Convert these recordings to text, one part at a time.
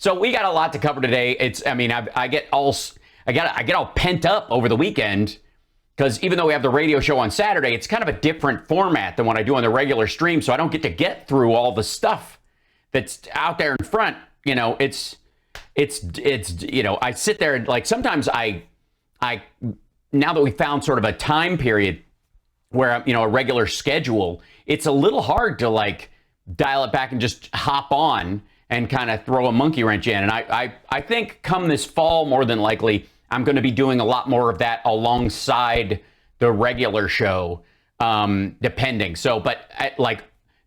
So we got a lot to cover today. I get all pent up over the weekend because even though we have the radio show on Saturday, it's kind of a different format than what I do on the regular stream. So I don't get to get through all the stuff that's out there in front. I sit there and like sometimes I now that we found sort of a time period where a regular schedule, it's a little hard to like dial it back and just hop on and kind of throw a monkey wrench in. And I think come this fall, more than likely, I'm going to be doing a lot more of that alongside the regular show, depending. So, but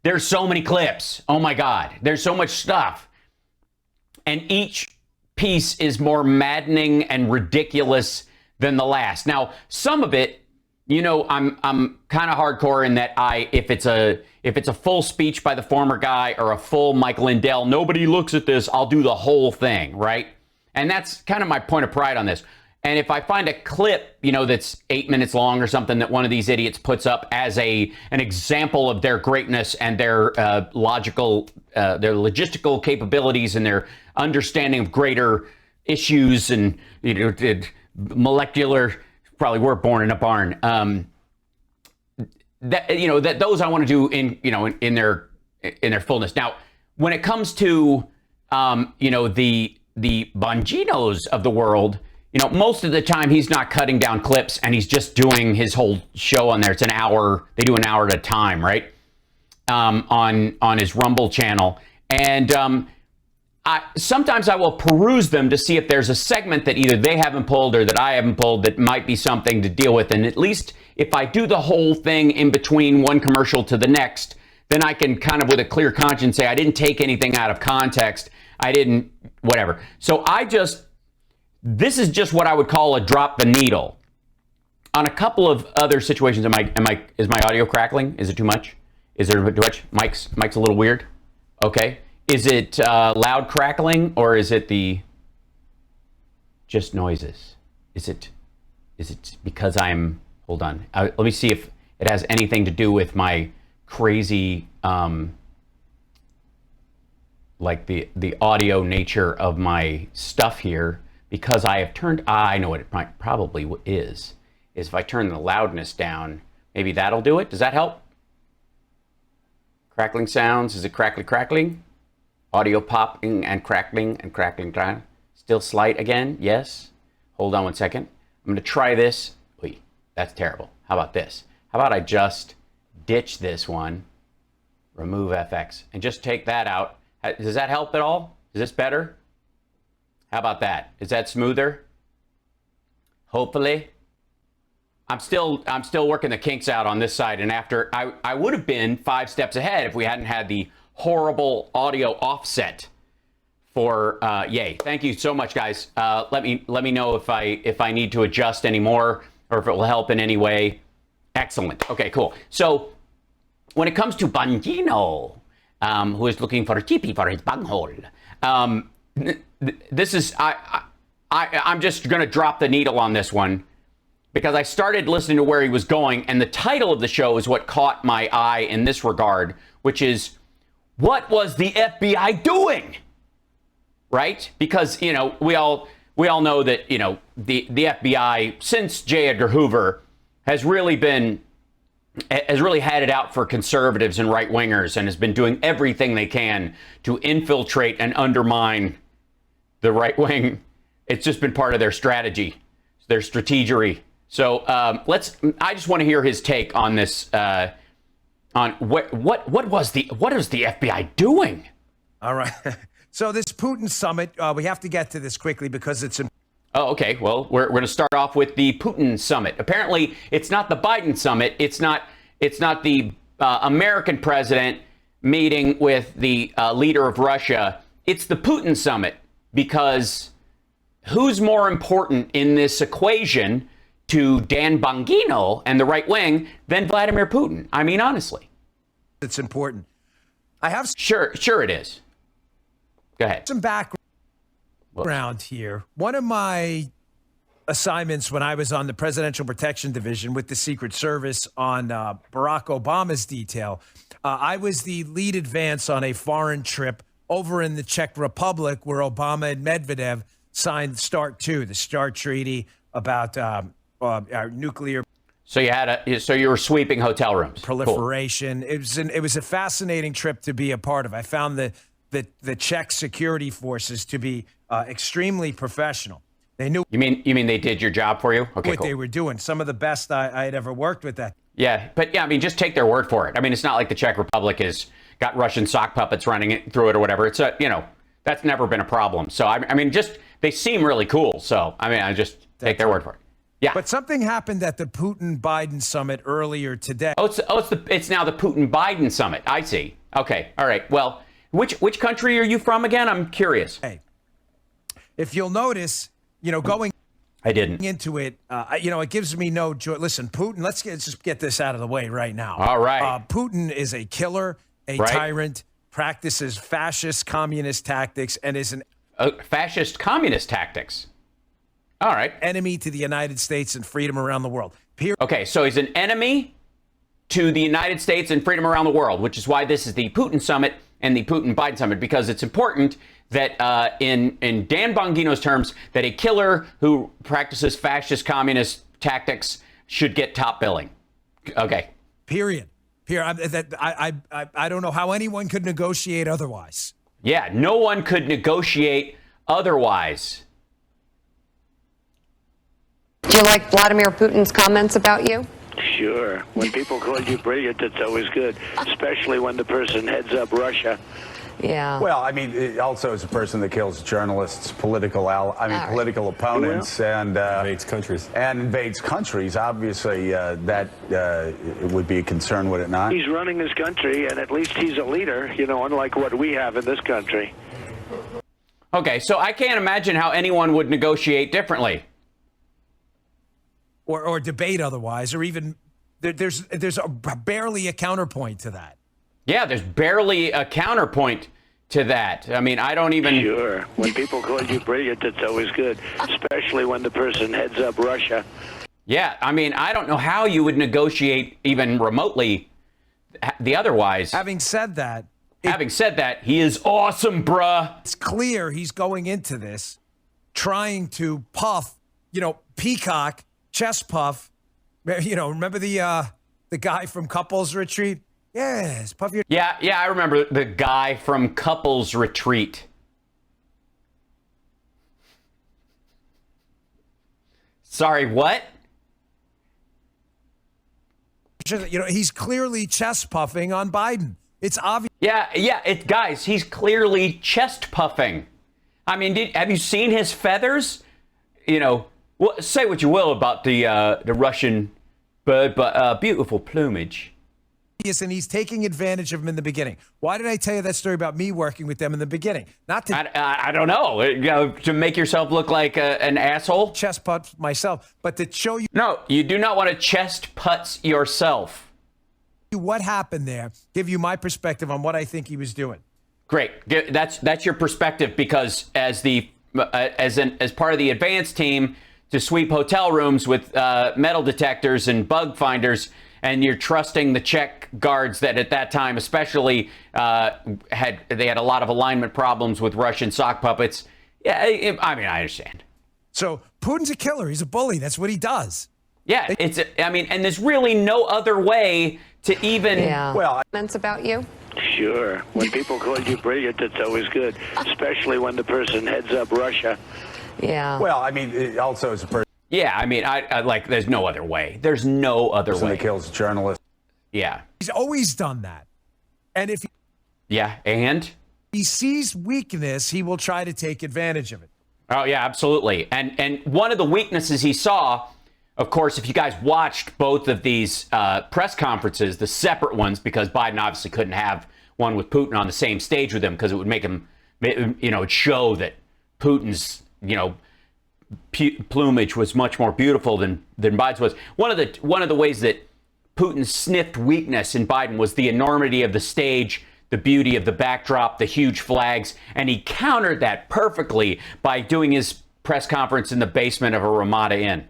there's so many clips. Oh my God, there's so much stuff. And each piece is more maddening and ridiculous than the last. Now, some of it, I'm kind of hardcore in that if it's a full speech by the former guy or a full Mike Lindell, nobody looks at this, I'll do the whole thing, right? And that's kind of my point of pride on this. And if I find a clip, that's 8 minutes long or something that one of these idiots puts up as an example of their greatness and their logistical capabilities and their understanding of greater issues and molecular. Probably were born in a barn. That those I want to do in their fullness. Now, when it comes to the Bonginos of the world, most of the time he's not cutting down clips and he's just doing his whole show on there. It's an hour. They do an hour at a time, right? On his Rumble channel, and sometimes I will peruse them to see if there's a segment that either they haven't pulled or that I haven't pulled that might be something to deal with. And at least if I do the whole thing in between one commercial to the next, then I can kind of with a clear conscience say I didn't take anything out of context. I didn't, whatever. So this is just what I would call a drop the needle. On a couple of other situations, is my audio crackling? Is it too much? Is there too much? Mike's a little weird. Okay. Is it loud crackling or is it just noises? Is it because hold on. Let me see if it has anything to do with my crazy, like the audio nature of my stuff here, because I have I know what it probably is if I turn the loudness down, maybe that'll do it. Does that help? Crackling sounds. Is it crackling? Audio popping and crackling. Still slight again. Yes. Hold on one second. I'm going to try this. Wait, that's terrible. How about this? How about I just ditch this one, remove FX, and just take that out? Does that help at all? Is this better? How about that? Is that smoother? Hopefully. I'm still working the kinks out on this side, and after I would have been 5 steps ahead if we hadn't had the horrible audio offset for yay. Thank you so much, guys. Let me know if I need to adjust any more or if it will help in any way. Excellent. Okay, cool. So when it comes to Bongino, who is looking for a teepee for his bunghole, this is I'm just going to drop the needle on this one because I started listening to where he was going, and the title of the show is what caught my eye in this regard, which is, what was the FBI doing? Right? Because, we all know that, the FBI, since J. Edgar Hoover, has really had it out for conservatives and right-wingers and has been doing everything they can to infiltrate and undermine the right wing. It's just been part of their strategy, their strategery. So I just want to hear his take on this, on what is the FBI doing? All right. So this Putin summit, we have to get to this quickly because it's important. Oh, okay. Well, we're going to start off with the Putin summit. Apparently, it's not the Biden summit. It's not the American president meeting with the leader of Russia. It's the Putin summit, because who's more important in this equation to Dan Bongino and the right wing than Vladimir Putin? I mean, honestly. It's important. I have sure it is. Go ahead. Some background here. One of my assignments when I was on the Presidential Protection Division with the Secret Service on Barack Obama's detail, I was the lead advance on a foreign trip over in the Czech Republic, where Obama and Medvedev signed START II, the START Treaty about our nuclear So you were sweeping hotel rooms. proliferation. Cool. It was a fascinating trip to be a part of. I found the Czech security forces to be extremely professional. They knew. You mean they did your job for you? Okay, what cool. they were doing. Some of the best I had ever worked with. That. Yeah, but yeah, I mean, just take their word for it. I mean, it's not like the Czech Republic has got Russian sock puppets running it through it or whatever. It's that's never been a problem. So I mean, just they seem really cool. So I mean, I just take their word for it. Yeah. But something happened at the Putin-Biden summit earlier today. It's now the Putin-Biden summit. I see. Okay. All right. Well, which country are you from again? I'm curious. Hey, if you'll notice, going I didn't. into it, it gives me no joy. Listen, Putin, let's just get this out of the way right now. All right. Putin is a killer, a tyrant, practices fascist communist tactics, and is an fascist communist tactics. All right. Enemy to the United States and freedom around the world. Okay, so he's an enemy to the United States and freedom around the world, which is why this is the Putin summit and the Putin-Biden summit, because it's important that in Dan Bongino's terms, that a killer who practices fascist communist tactics should get top billing. Okay. Period. I don't know how anyone could negotiate otherwise. Yeah, no one could negotiate otherwise. Do you like Vladimir Putin's comments about you? Sure. When people call you brilliant, it's always good, especially when the person heads up Russia. Yeah. Well, I mean, also as a person that kills journalists, political opponents, and invades countries. And invades countries. Obviously, that it would be a concern, would it not? He's running his country, and at least he's a leader, unlike what we have in this country. Okay, so I can't imagine how anyone would negotiate differently. Or debate otherwise, or even there's barely a counterpoint to that. Yeah, there's barely a counterpoint to that. I mean, I don't even... Sure. When people call you brilliant, it's always good, especially when the person heads up Russia. Yeah, I mean, I don't know how you would negotiate even remotely the otherwise. Having said that, he is awesome, bruh. It's clear he's going into this trying to puff, peacock, chest puff. Remember the guy from Couples Retreat? Yes, puff your... Yeah, I remember the guy from Couples Retreat. Sorry, what? He's clearly chest puffing on Biden. It's obvious. Yeah, guys, he's clearly chest puffing. I mean, have you seen his feathers? Say what you will about the Russian bird, but beautiful plumage. And he's taking advantage of him in the beginning. Why did I tell you that story about me working with them in the beginning? Not to I don't know, to make yourself look like an asshole. Chest putt myself, but to show you. No, you do not want to chest putz yourself. What happened there? Give you my perspective on what I think he was doing. Great, that's your perspective, because as part of the advance team to sweep hotel rooms with metal detectors and bug finders, and you're trusting the Czech guards that at that time especially had a lot of alignment problems with Russian sock puppets. Yeah, I mean, I understand. So Putin's a killer. He's a bully. That's what he does. Yeah, and there's really no other way to even... Yeah. Well, comments about you? Sure. When people call you brilliant, it's always good, especially when the person heads up Russia. Yeah. Well, I mean, also as a person... Yeah, I mean, I there's no other way. There's no other way. That kills journalists. Yeah. He's always done that. And if he sees weakness, he will try to take advantage of it. Oh, yeah, absolutely. And one of the weaknesses he saw, of course, if you guys watched both of these press conferences, the separate ones, because Biden obviously couldn't have one with Putin on the same stage with him, because it would make him, it'd show that Putin's, plumage was much more beautiful than Biden's was. One of the ways that Putin sniffed weakness in Biden was the enormity of the stage, the beauty of the backdrop, the huge flags, and he countered that perfectly by doing his press conference in the basement of a Ramada Inn.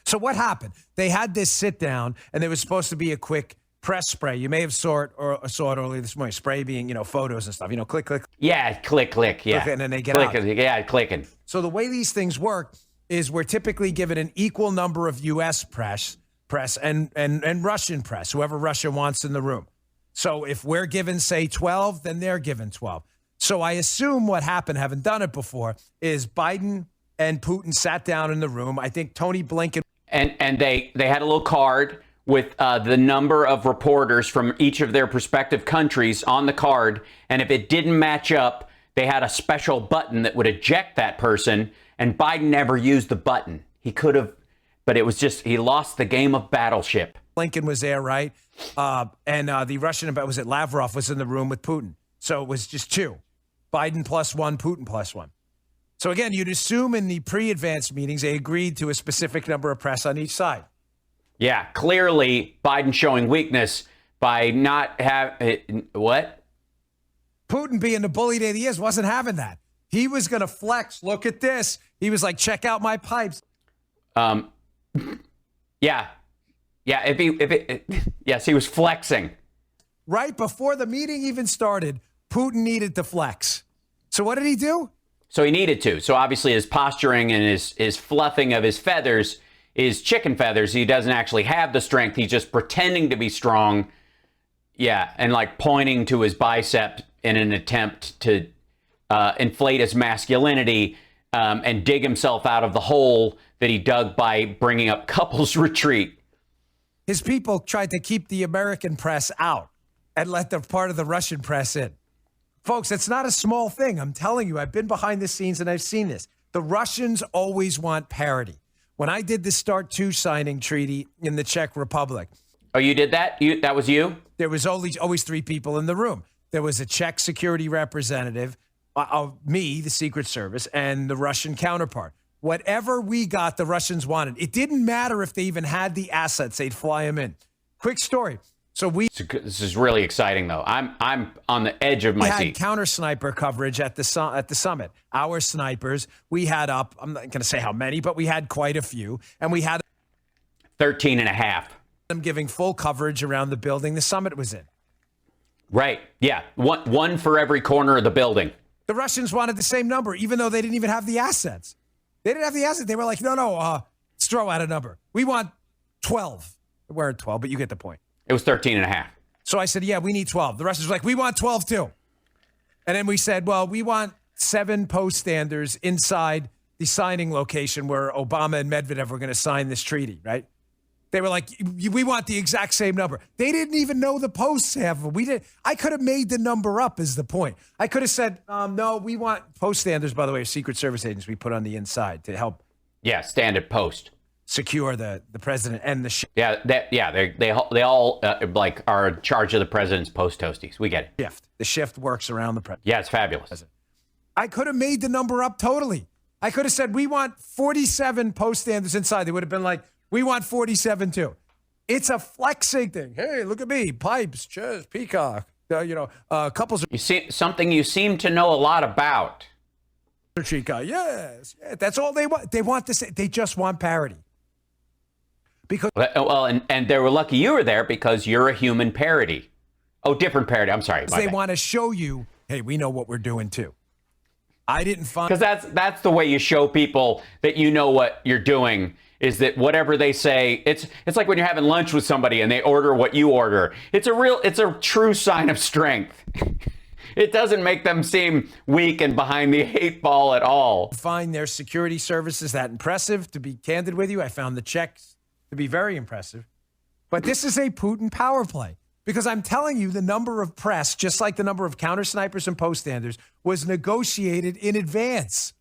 So what happened? They had this sit down, and there was supposed to be a quick press spray. You may have saw it earlier this morning. Spray being, photos and stuff. Click, click. Yeah, click. Yeah, click, and then they get click, out. Yeah, clicking. So the way these things work is we're typically given an equal number of U.S. press and Russian press, whoever Russia wants in the room. So if we're given, say, 12, then they're given 12. So I assume what happened, having done it before, is Biden and Putin sat down in the room. I think Tony Blinken. And they had a little card with the number of reporters from each of their respective countries on the card. And if it didn't match up, they had a special button that would eject that person. And Biden never used the button. He could have, but it was just, he lost the game of Battleship. Blinken was there, right? And the Russian, was it Lavrov, was in the room with Putin. So it was just two. Biden +1, Putin +1. So again, you'd assume in the pre-advanced meetings, they agreed to a specific number of press on each side. Yeah, clearly Biden showing weakness by not having, what? Putin, being the bully that he is, wasn't having that. He was going to flex. Look at this. He was like, check out my pipes. Yeah. Yes, he was flexing. Right before the meeting even started, Putin needed to flex. So what did he do? So he needed to. So obviously his posturing and his fluffing of his feathers is chicken feathers. He doesn't actually have the strength. He's just pretending to be strong. Yeah, and like pointing to his bicep in an attempt to inflate his masculinity and dig himself out of the hole that he dug by bringing up couples retreat. His people tried to keep the American press out and let the part of the Russian press in. Folks, it's not a small thing. I'm telling you, I've been behind the scenes and I've seen this. The Russians always want parity. When I did the START II signing treaty in the Czech Republic. Oh, you did that? That was you? There was always three people in the room. There was a Czech security representative, me, the Secret Service, and the Russian counterpart. Whatever we got, the Russians wanted. It didn't matter if they even had the assets. They'd fly them in. Quick story. So This is really exciting, though. I'm on the edge of my seat. We had counter sniper coverage at the summit. Our snipers, we had up, I'm not going to say how many, but we had quite a few. And we had 13 and a half. Them giving full coverage around the building the summit was in. Right. Yeah. One for every corner of the building. The Russians wanted the same number, even though they didn't even have the assets. They didn't have the assets. They were like, no, let's throw out a number. We want 12. They weren't 12, but you get the point. It was 13 and a half. So I said, yeah, we need 12. The Russians were like, we want 12 too. And then we said, well, we want 7 post standers inside the signing location where Obama and Medvedev were going to sign this treaty, right? They were like, we want the exact same number. They didn't even know the posts have them. We did. I could have made the number up is the point. I could have said, no, we want post standers, by the way, Secret Service agents we put on the inside to help. Yeah, stand at post. Secure the president and the they all like are in charge of the president's post toasties. We get it. Shift. The shift works around the president. Yeah, it's fabulous. I could have made the number up totally. I could have said we want 47 post standers inside. They would have been like, we want 47 too. It's a flexing thing. Hey, look at me, pipes, chairs, peacock. Couples. You see something you seem to know a lot about. Yes, that's all they want. They want this. They just want parity. Because and they were lucky you were there because you're a human parody. Oh, different parody. I'm sorry. They want to show you, hey, we know what we're doing too. I didn't find because that's the way you show people that you know what you're doing. Is that whatever they say? It's like when you're having lunch with somebody and they order what you order. It's a true sign of strength. It doesn't make them seem weak and behind the 8 ball at all. Find their security services that impressive. To be candid with you, I found the Czechs to be very impressive. But this is a Putin power play because I'm telling you the number of press, just like the number of counter snipers and post standers, was negotiated in advance.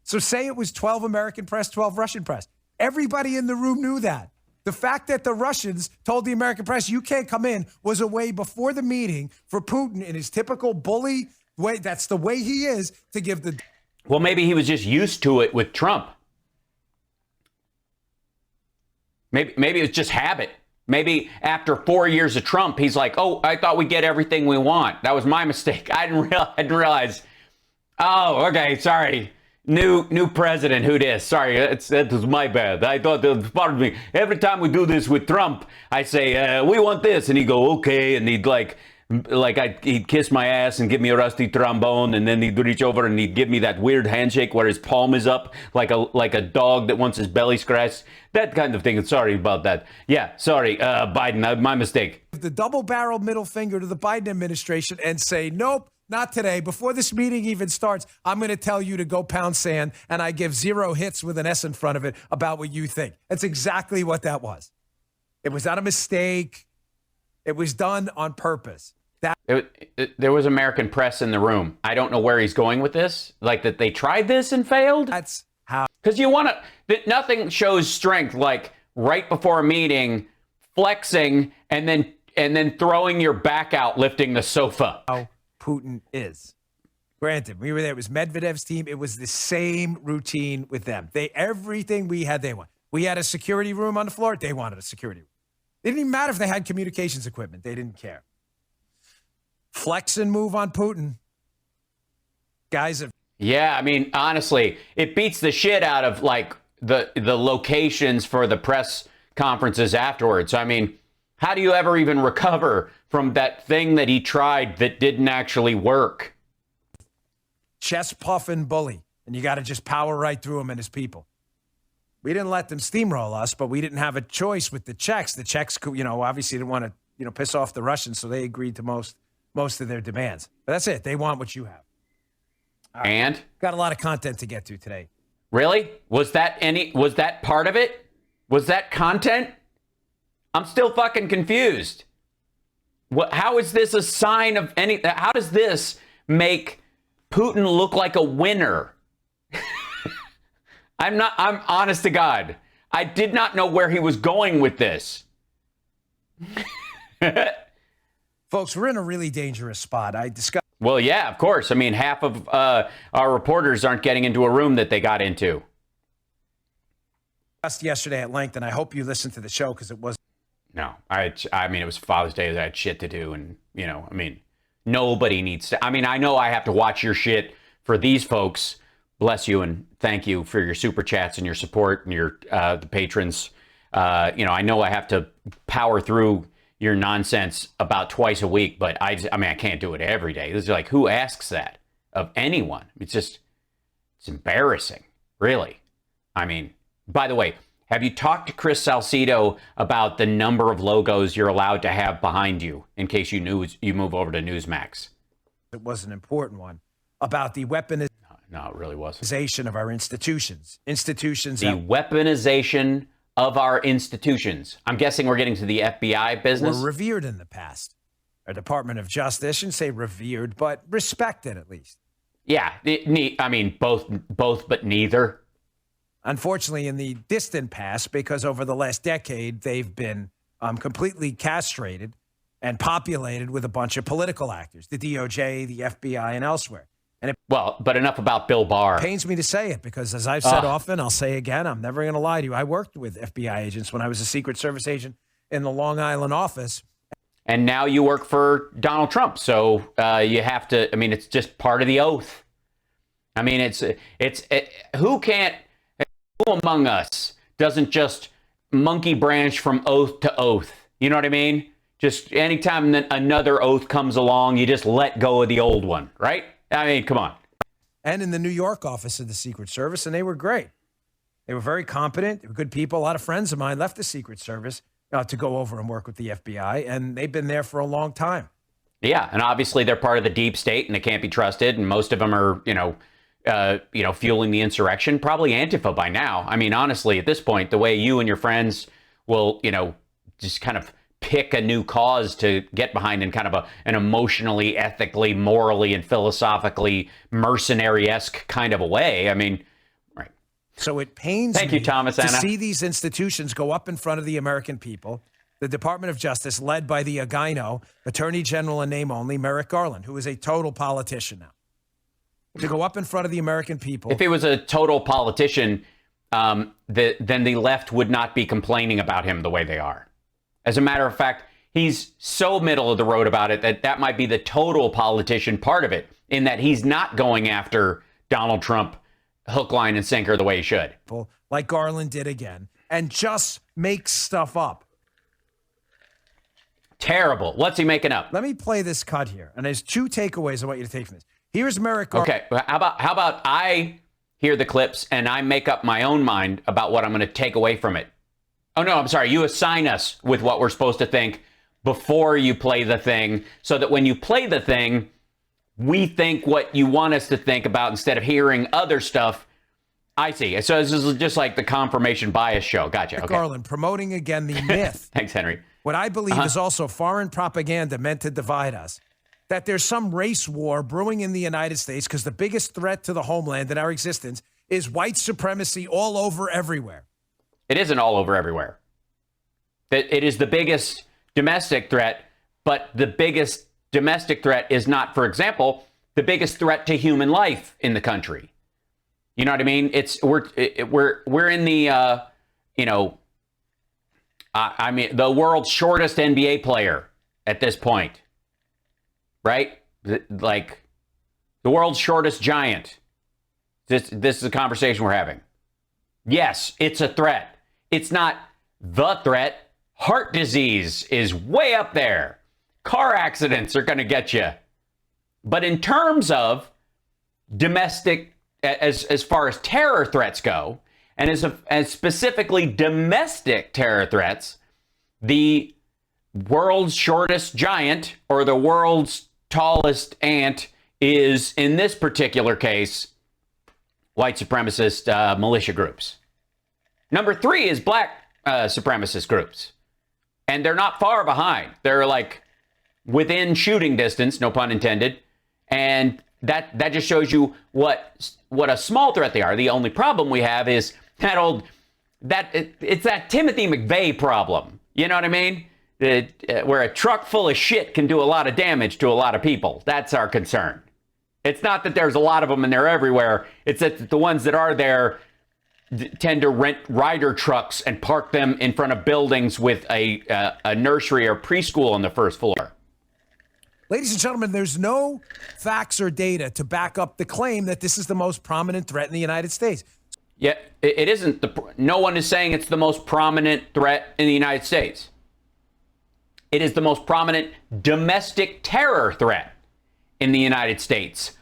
So say it was 12 American press, 12 Russian press. Everybody in the room knew that. The fact that the Russians told the American press, you can't come in, was a way before the meeting for Putin in his typical bully way. That's the way he is to give the. Well, maybe he was just used to it with Trump. Maybe it was just habit. Maybe after 4 years of Trump, he's like, oh, I thought we'd get everything we want. That was my mistake. I didn't realize. Oh, okay, sorry. New president, who dis? Sorry, that was my bad. I thought that was part of me. Every time we do this with Trump, I say, we want this. And he'd go, okay. And he'd he'd kiss my ass and give me a rusty trombone. And then he'd reach over and he'd give me that weird handshake where his palm is up like a dog that wants his belly scratched. That kind of thing. Sorry about that. Yeah, sorry, Biden, my mistake. The double-barreled middle finger to the Biden administration and say, nope, not today. Before this meeting even starts, I'm going to tell you to go pound sand, and I give 0 hits with an S in front of it about what you think. That's exactly what that was. It was not a mistake. It was done on purpose. There was American press in the room. I don't know where he's going with this. Like that they tried this and failed? That's how. Because you want to, nothing shows strength like right before a meeting, flexing, and then throwing your back out, lifting the sofa. How Putin is. Granted, we were there. It was Medvedev's team. It was the same routine with them. Everything we had, they want. We had a security room on the floor. They wanted a security room. It didn't even matter if they had communications equipment. They didn't care. Flex and move on Putin. Guys have. Yeah, I mean, honestly, it beats the shit out of like the locations for the press conferences afterwards. I mean, how do you ever even recover from that thing that he tried that didn't actually work? Chest puff and bully. And you got to just power right through him and his people. We didn't let them steamroll us, but we didn't have a choice with the Czechs. The Czechs, obviously didn't want to, piss off the Russians, so they agreed to most of their demands. But that's it. They want what you have. Right. And? Got a lot of content to get to today. Really? Was that part of it? Was that content? I'm still fucking confused. How is this a sign of how does this make Putin look like a winner? I'm honest to God. I did not know where he was going with this. Folks, we're in a really dangerous spot. Well, yeah, of course. I mean, half of our reporters aren't getting into a room that they got into. Just yesterday at length, and I hope you listened to the show because it was. No, I mean, it was Father's Day. I had shit to do. And, nobody needs to. I mean, I know I have to watch your shit for these folks. Bless you and thank you for your super chats and your support and your the patrons. I know I have to power through your nonsense about twice a week, but I can't do it every day. This is like, who asks that of anyone? It's embarrassing, really. I mean, by the way, have you talked to Chris Salcido about the number of logos you're allowed to have behind you in case you move over to Newsmax? It was an important one about the weaponization. No, it really wasn't. Of our institutions. The weaponization of our institutions. I'm guessing we're getting to the FBI business. Were revered in the past. Our Department of Justice, I shouldn't say revered, but respected at least. Yeah, both, but neither. Unfortunately, in the distant past, because over the last decade, they've been completely castrated and populated with a bunch of political actors, the DOJ, the FBI, and elsewhere. But enough about Bill Barr. It pains me to say it because, as I've said often, I'll say again, I'm never going to lie to you. I worked with FBI agents when I was a Secret Service agent in the Long Island office. And now you work for Donald Trump, so you have to. I mean, it's just part of the oath. I mean, who among us doesn't just monkey branch from oath to oath? You know what I mean? Just anytime another oath comes along, you just let go of the old one, right? I mean, come on. And in the New York office of the Secret Service, and they were great. They were very competent. They were good people. A lot of friends of mine left the Secret Service to go over and work with the FBI, and they've been there for a long time. Yeah, and obviously they're part of the deep state, and they can't be trusted, and most of them are, fueling the insurrection. Probably Antifa by now. I mean, honestly, at this point, the way you and your friends will, just kind of pick a new cause to get behind in kind of an emotionally, ethically, morally, and philosophically mercenary-esque kind of a way. I mean, right. So it pains Thank you, Thomas to Anna. see these institutions go up in front of the American people. The Department of Justice, led by the Agino, Attorney General in name only, Merrick Garland, who is a total politician now. To go up in front of the American people. If he was a total politician, then the left would not be complaining about him the way they are. As a matter of fact, he's so middle of the road about it that might be the total politician part of it, in that he's not going after Donald Trump hook, line, and sinker the way he should. Like Garland did again, and just makes stuff up. Terrible. What's he making up? Let me play this cut here, and there's 2 takeaways I want you to take from this. Here's Merrick Garland. Okay, how about I hear the clips and I make up my own mind about what I'm going to take away from it? Oh, no, I'm sorry. You assign us with what we're supposed to think before you play the thing, so that when you play the thing, we think what you want us to think about instead of hearing other stuff. I see. So this is just like the confirmation bias show. Gotcha. Okay. Garland promoting again the myth. Thanks, Henry. What I believe is also foreign propaganda meant to divide us. That there's some race war brewing in the United States because the biggest threat to the homeland and our existence is white supremacy all over everywhere. It isn't all over everywhere. It is the biggest domestic threat, but the biggest domestic threat is not, for example, the biggest threat to human life in the country. You know what I mean? We're in the I mean, the world's shortest NBA player at this point, right? Like the world's shortest giant. This is a conversation we're having. Yes, it's a threat. It's not the threat. Heart disease is way up there. Car accidents are going to get you. But in terms of domestic, as far as terror threats go, and as specifically domestic terror threats, the world's shortest giant or the world's tallest ant is, in this particular case, white supremacist militia groups. Number 3 is black supremacist groups. And they're not far behind. They're like within shooting distance, no pun intended. And that just shows you what a small threat they are. The only problem we have is it's that Timothy McVeigh problem. You know what I mean? Where a truck full of shit can do a lot of damage to a lot of people. That's our concern. It's not that there's a lot of them and they're everywhere. It's that the ones that are there tend to rent Ryder trucks and park them in front of buildings with a nursery or preschool on the first floor. Ladies and gentlemen, there's no facts or data to back up the claim that this is the most prominent threat in the United States. Yeah, it isn't. No one is saying it's the most prominent threat in the United States. It is the most prominent domestic terror threat in the United States.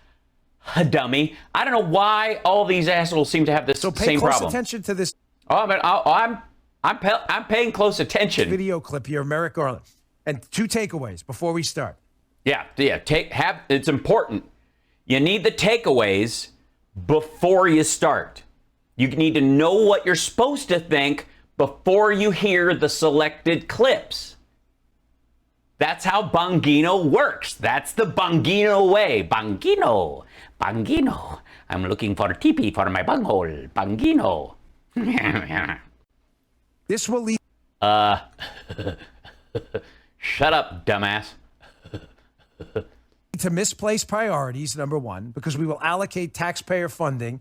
Dummy. I don't know why all these assholes seem to have this same problem. So pay close attention to this. I'm paying close attention. Video clip here, Merrick Garland, and 2 takeaways before we start. Yeah. It's important. You need the takeaways before you start. You need to know what you're supposed to think before you hear the selected clips. That's how Bongino works. That's the Bongino way. Bongino. I'm looking for a teepee for my bunghole. Bongino. This will lead. Shut up, dumbass. To misplaced priorities, number 1, because we will allocate taxpayer funding,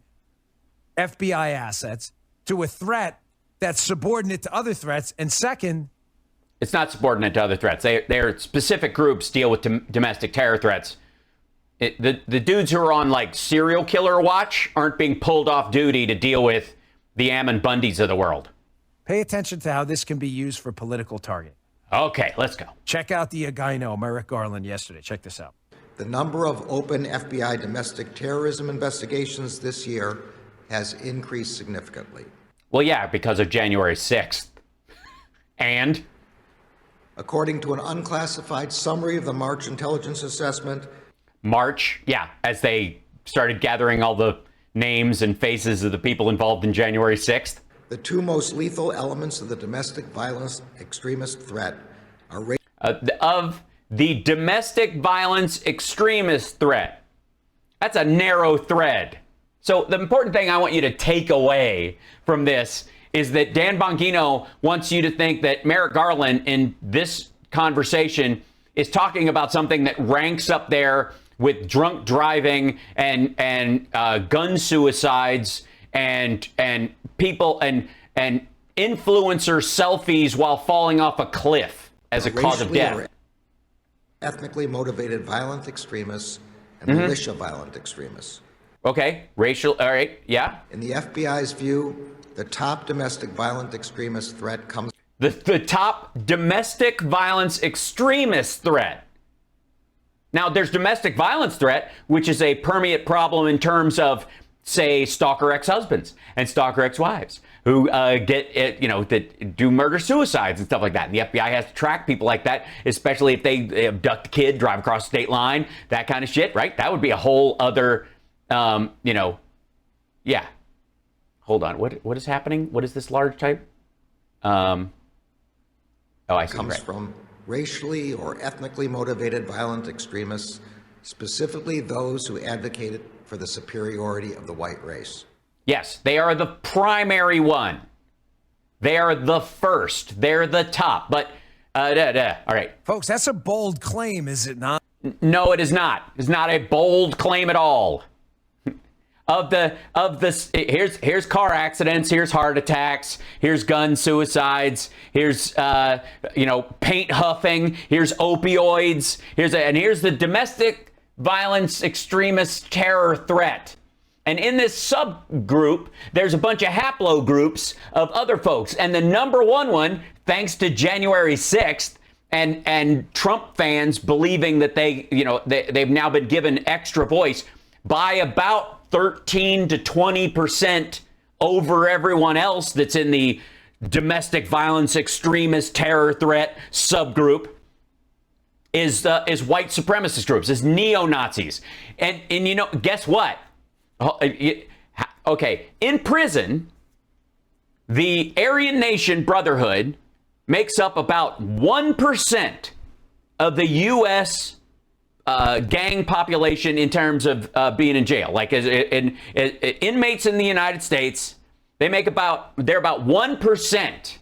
FBI assets, to a threat that's subordinate to other threats. And second, it's not subordinate to other threats. They're specific groups deal with domestic terror threats. The dudes who are on like serial killer watch aren't being pulled off duty to deal with the Ammon Bundys of the world. Pay attention to how this can be used for political target. Okay, let's go. Check out the gyno, Merrick Garland, yesterday. Check this out. The number of open FBI domestic terrorism investigations this year has increased significantly. Well, yeah, because of January 6th. And? According to an unclassified summary of the March intelligence assessment. March, yeah, as they started gathering all the names and faces of the people involved in January 6th. The 2 most lethal elements of the domestic violence extremist threat are of the domestic violence extremist threat. That's a narrow thread. So the important thing I want you to take away from this is that Dan Bongino wants you to think that Merrick Garland in this conversation is talking about something that ranks up there with drunk driving and gun suicides and people and influencer selfies while falling off a cliff as a cause of death. Ethnically motivated violent extremists and militia violent extremists. Okay, racial, all right, yeah. In the FBI's view, the top domestic violent extremist threat comes. The top domestic violence extremist threat. Now, there's domestic violence threat, which is a permeate problem in terms of, say, stalker ex-husbands and stalker ex-wives who that do murder-suicides and stuff like that. And the FBI has to track people like that, especially if they abduct a kid, drive across the state line, that kind of shit, right? That would be a whole other, yeah. Hold on. What is happening? What is this large type? Oh, I see. Comes from racially or ethnically motivated violent extremists, specifically those who advocated for the superiority of the white race. Yes, they are the primary one. They are the first. They're the top. But, all right. Folks, that's a bold claim, is it not? No, it is not. It's not a bold claim at all. Here's car accidents, here's heart attacks, here's gun suicides, here's paint huffing, here's opioids, here's the domestic violence extremist terror threat. And in this subgroup, there's a bunch of haplogroups of other folks. And the number one, thanks to January 6th and Trump fans believing that they've now been given extra voice by about 13 to 20% over everyone else that's in the domestic violence extremist terror threat subgroup is white supremacist groups, is neo-Nazis. And guess what? Okay, in prison, the Aryan Nation Brotherhood makes up about 1% of the U.S. Gang population in terms of being in jail. Like inmates in the United States, they're about 1%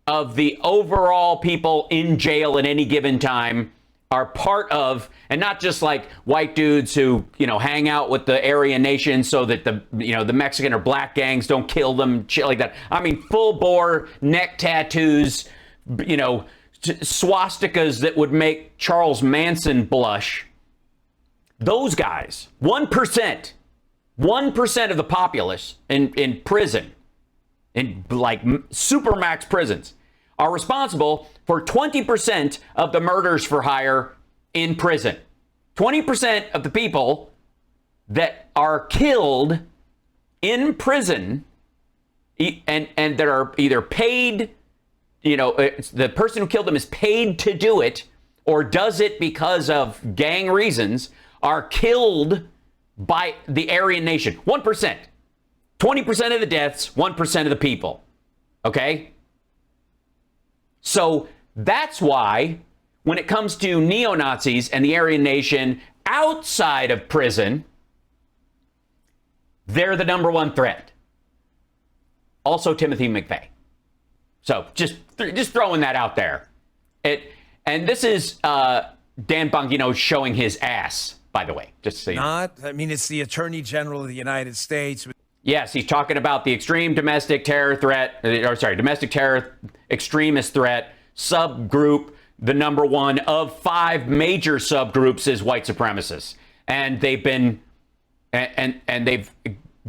of the overall people in jail at any given time are part of, and not just like white dudes who hang out with the Aryan Nation so that the Mexican or black gangs don't kill them, shit like that. I mean, full bore neck tattoos, swastikas that would make Charles Manson blush. Those guys, 1% of the populace in prison, in like supermax prisons, are responsible for 20% of the murders for hire in prison. 20% of the people that are killed in prison and that are either paid, the person who killed them is paid to do it or does it because of gang reasons, are killed by the Aryan Nation. 1%. 20% of the deaths, 1% of the people. Okay? So that's why when it comes to neo-Nazis and the Aryan Nation outside of prison, they're the number one threat. Also Timothy McVeigh. So just throwing that out there. And this is Dan Bongino showing his ass, by the way. Just so you know. It's the Attorney General of the United States. Yes, he's talking about the extreme domestic terror threat, domestic terror extremist threat subgroup. The number one of 5 major subgroups is white supremacists. And they've been, and they've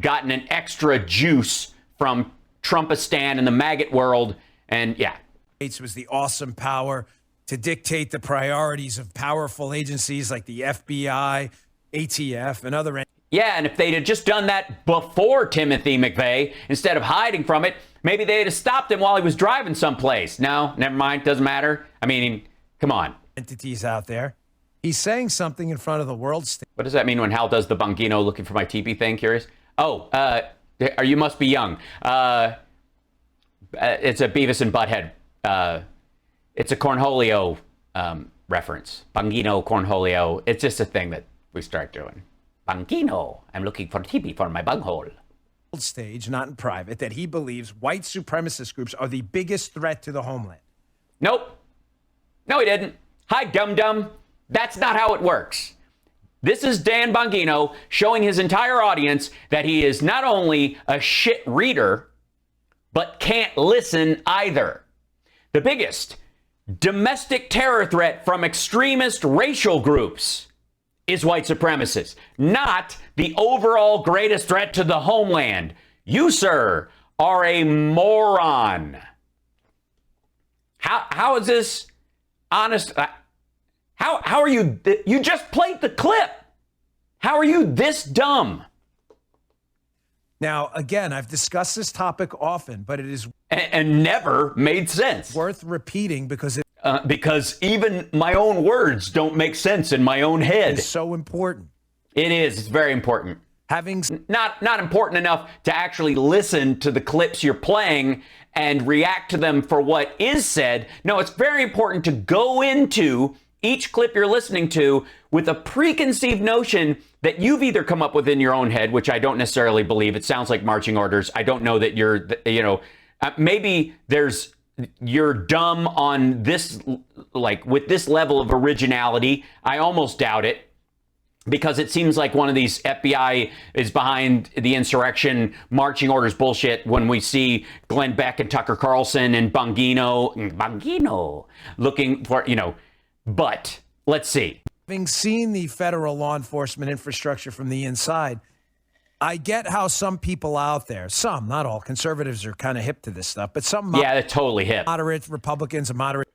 gotten an extra juice from Trumpistan and the maggot world. And yeah. Was the awesome power to dictate the priorities of powerful agencies like the FBI, ATF, and other. Yeah, and if they'd have just done that before Timothy McVeigh, instead of hiding from it, maybe they'd have stopped him while he was driving someplace. No, never mind. Doesn't matter. I mean, come on. Entities out there. He's saying something in front of the world stage. What does that mean when Hal does the Bongino looking for my TP thing? Curious? Oh, you must be young. It's a Beavis and Butthead. It's a Cornholio reference. Bongino, Cornholio. It's just a thing that we start doing. Bongino, I'm looking for TP for my bunghole. Stage, not in private, that he believes white supremacist groups are the biggest threat to the homeland. Nope. No, he didn't. Hi, dum-dum. That's not how it works. This is Dan Bongino showing his entire audience that he is not only a shit reader, but can't listen either. The biggest domestic terror threat from extremist racial groups is white supremacists, not the overall greatest threat to the homeland. You, sir, are a moron. How is this honest? How are you? You just played the clip. How are you this dumb? Now, again, I've discussed this topic often, but it is and never made sense. worth repeating because it Because even my own words don't make sense in my own head. is so important. It is. It's very important. Having Not important enough to actually listen to the clips you're playing and react to them for what is said. No, it's very important to go into each clip you're listening to with a preconceived notion that you've either come up with in your own head, which I don't necessarily believe. It sounds like marching orders. I don't know that you're, maybe you're dumb on this, like with this level of originality. I almost doubt it, because it seems like one of these FBI is behind the insurrection, marching orders bullshit when we see Glenn Beck and Tucker Carlson and Bongino looking for, but let's see. Having seen the federal law enforcement infrastructure from the inside, I get how some people out there, some, not all, conservatives are kind of hip to this stuff, but some Yeah, they're totally hip. moderate Republicans and moderate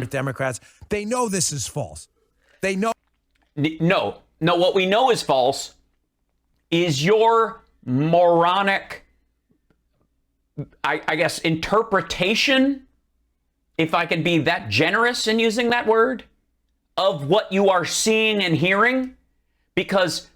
Democrats, they know this is false. They know. No, what we know is false is your moronic, I guess, interpretation, if I can be that generous in using that word, of what you are seeing and hearing, because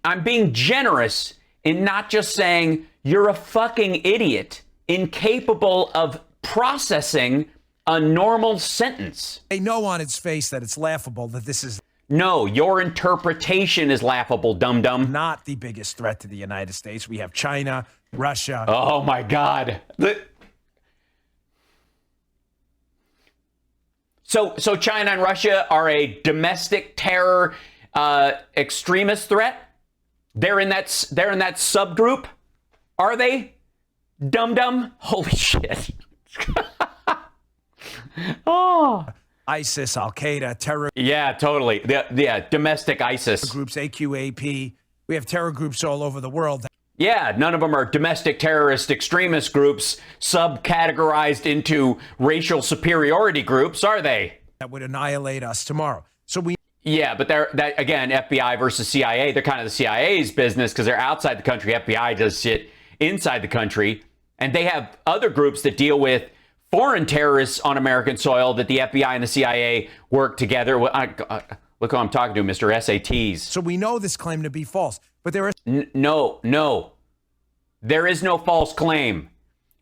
I'm being generous in not just saying you're a fucking idiot, incapable of processing a normal sentence. They know on its face that it's laughable that this is No, your interpretation is laughable, dum-dum. not the biggest threat to the United States. We have China, Russia. Oh, my God. So China and Russia are a domestic terror extremist threat? They're in that subgroup? Are they? Dum-dum? Holy shit. Oh. ISIS, Al-Qaeda, terror Yeah, totally. Yeah, domestic ISIS. groups, AQAP. We have terror groups all over the world. Yeah, none of them are domestic terrorist extremist groups subcategorized into racial superiority groups, are they? That would annihilate us tomorrow. So we Yeah, but again, FBI versus CIA, they're kind of the CIA's business because they're outside the country. FBI does shit inside the country. And they have other groups that deal with foreign terrorists on American soil that the FBI and the CIA work together. Look who I'm talking to, Mr. SATs. So we know this claim to be false, but there are No. There is no false claim.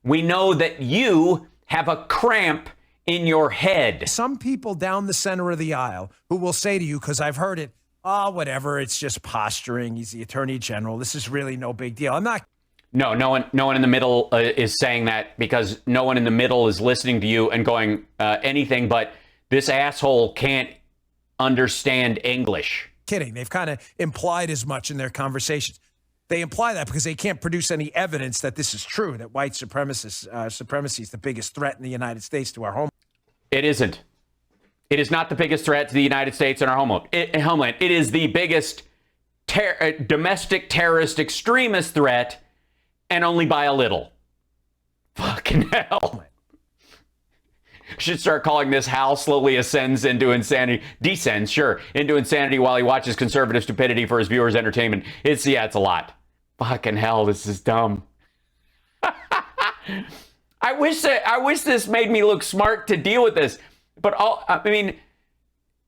We know that you have a cramp in your head. some people down the center of the aisle who will say to you, because I've heard it, whatever, it's just posturing. He's the attorney general. This is really no big deal. I'm not. No one in the middle is saying that, because no one in the middle is listening to you and going anything but this asshole can't understand English. Kidding. They've kind of implied as much in their conversations. They imply that because they can't produce any evidence that this is true, that white supremacy is the biggest threat in the United States to our home. It isn't. It is not the biggest threat to the United States and our homeland. It is the biggest domestic terrorist extremist threat, and only by a little. Fucking hell. Should start calling this Hal slowly ascends into insanity. Descends, sure, into insanity while he watches conservative stupidity for his viewers' entertainment. It's a lot. Fucking hell, this is dumb. I wish this made me look smart to deal with this. But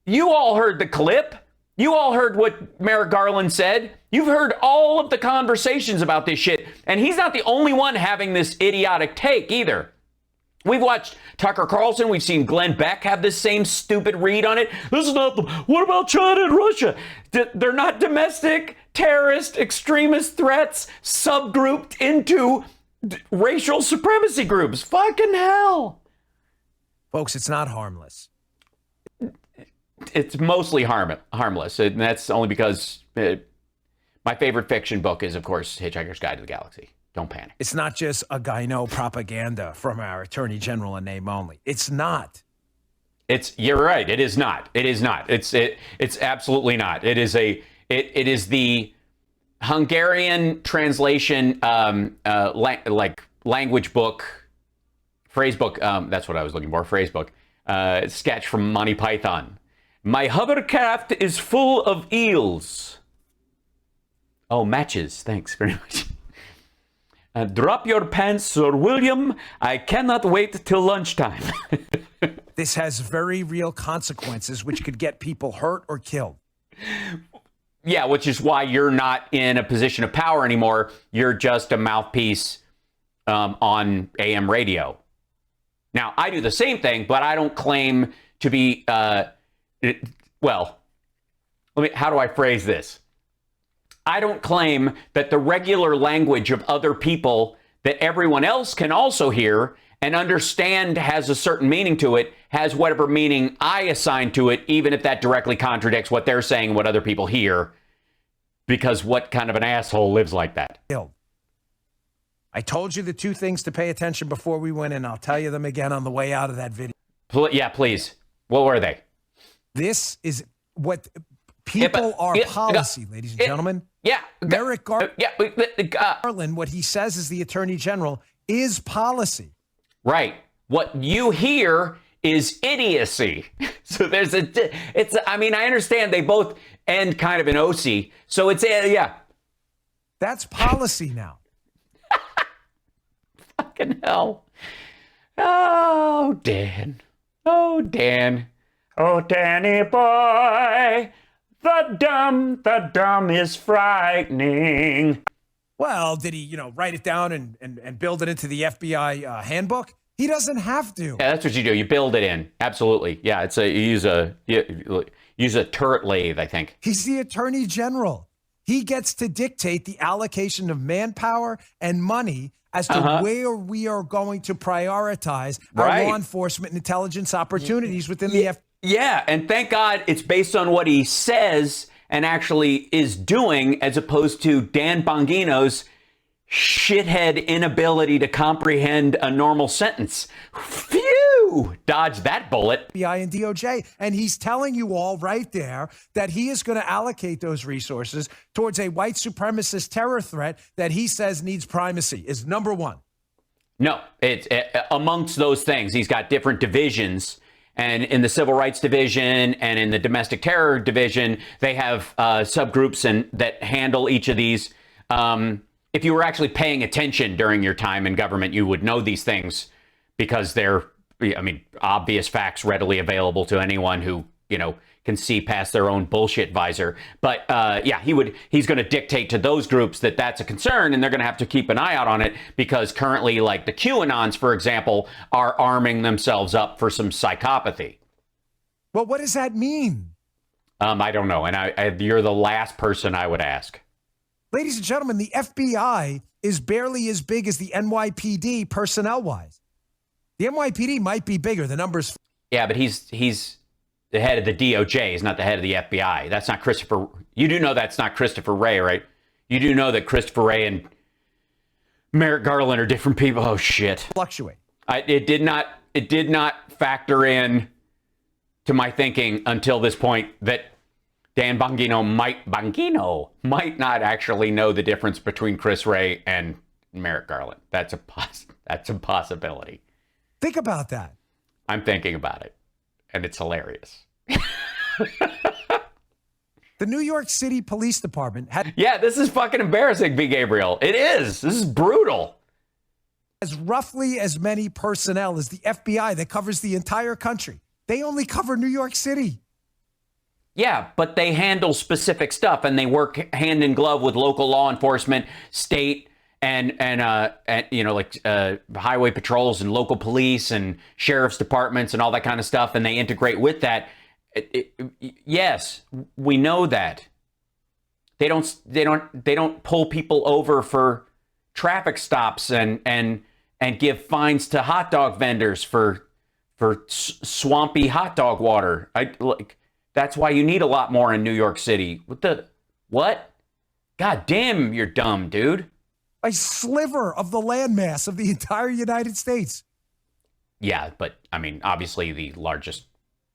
you all heard the clip. You all heard what Mayor Garland said. You've heard all of the conversations about this shit. And he's not the only one having this idiotic take either. We've watched Tucker Carlson. We've seen Glenn Beck have this same stupid read on it. This is not what about China and Russia? They're not domestic terrorist extremist threats subgrouped into racial supremacy groups. Fucking hell. Folks, it's not harmless. It's mostly harmless. And that's only because my favorite fiction book is, of course, Hitchhiker's Guide to the Galaxy. Don't panic. It's not just a gyno propaganda from our attorney general in name only. It's not. You're right. It is not. It is not. It's absolutely not. It is the Hungarian translation, like language book, phrase book. That's what I was looking for. Phrase book. Sketch from Monty Python. My hovercraft is full of eels. Oh, matches. Thanks very much. Drop your pants, Sir William. I cannot wait till lunchtime. This has very real consequences, which could get people hurt or killed. Yeah, which is why you're not in a position of power anymore. You're just a mouthpiece on AM radio. Now, I do the same thing, but I don't claim to be, how do I phrase this? I don't claim that the regular language of other people that everyone else can also hear and understand has a certain meaning to it, has whatever meaning I assign to it, even if that directly contradicts what they're saying, what other people hear. Because what kind of an asshole lives like that? I told you the two things to pay attention before we went in. I'll tell you them again on the way out of that video. Yeah, please. What were they? This is what people are policy, ladies and gentlemen. Yeah. Merrick Garland, what he says as the Attorney General is policy. Right. What you hear is idiocy. So I understand they both end kind of in OC. So it's, yeah. That's policy now. Fucking hell. Oh, Dan. Oh, Dan. Oh, Danny boy. The dumb is frightening. Well, did he, write it down and build it into the FBI handbook? He doesn't have to. Yeah, that's what you do. You build it in. Absolutely. Yeah, you use a turret lathe, I think. He's the Attorney General. He gets to dictate the allocation of manpower and money as to where we are going to prioritize our law enforcement and intelligence opportunities within the FBI. Yeah, and thank God it's based on what he says and actually is doing, as opposed to Dan Bongino's shithead inability to comprehend a normal sentence. Phew! Dodge that bullet. FBI and DOJ. And he's telling you all right there that he is going to allocate those resources towards a white supremacist terror threat that he says needs primacy, is number one. No, it's amongst those things. He's got different divisions. And in the Civil Rights Division and in the Domestic Terror Division, they have subgroups that handle each of these. If you were actually paying attention during your time in government, you would know these things because they're, obvious facts readily available to anyone who, can see past their own bullshit visor. But he's going to dictate to those groups that that's a concern, and they're going to have to keep an eye out on it because currently, like the QAnons, for example, are arming themselves up for some psychopathy. Well, what does that mean? I don't know. And you're the last person I would ask. Ladies and gentlemen, the FBI is barely as big as the NYPD personnel-wise. The NYPD might be bigger. The numbers. Yeah, but he's the head of the DOJ. He's not the head of the FBI. That's not Christopher. You do know that's not Christopher Wray, right? You do know that Christopher Wray and Merrick Garland are different people. Oh shit. Fluctuate. It did not factor in to my thinking until this point that Dan Bongino might not actually know the difference between Chris Wray and Merrick Garland. That's a possibility. Think about that. I'm thinking about it, and it's hilarious. The New York City Police Department Yeah, this is fucking embarrassing, B. Gabriel. It is. This is brutal. Has roughly as many personnel as the FBI that covers the entire country. They only cover New York City. Yeah, but they handle specific stuff, and they work hand in glove with local law enforcement, state, and highway patrols and local police and sheriff's departments and all that kind of stuff, and they integrate with that. Yes, we know that. They don't pull people over for traffic stops and give fines to hot dog vendors for swampy hot dog water. That's why you need a lot more in New York City. What? God damn, you're dumb, dude. A sliver of the landmass of the entire United States. Yeah, but obviously the largest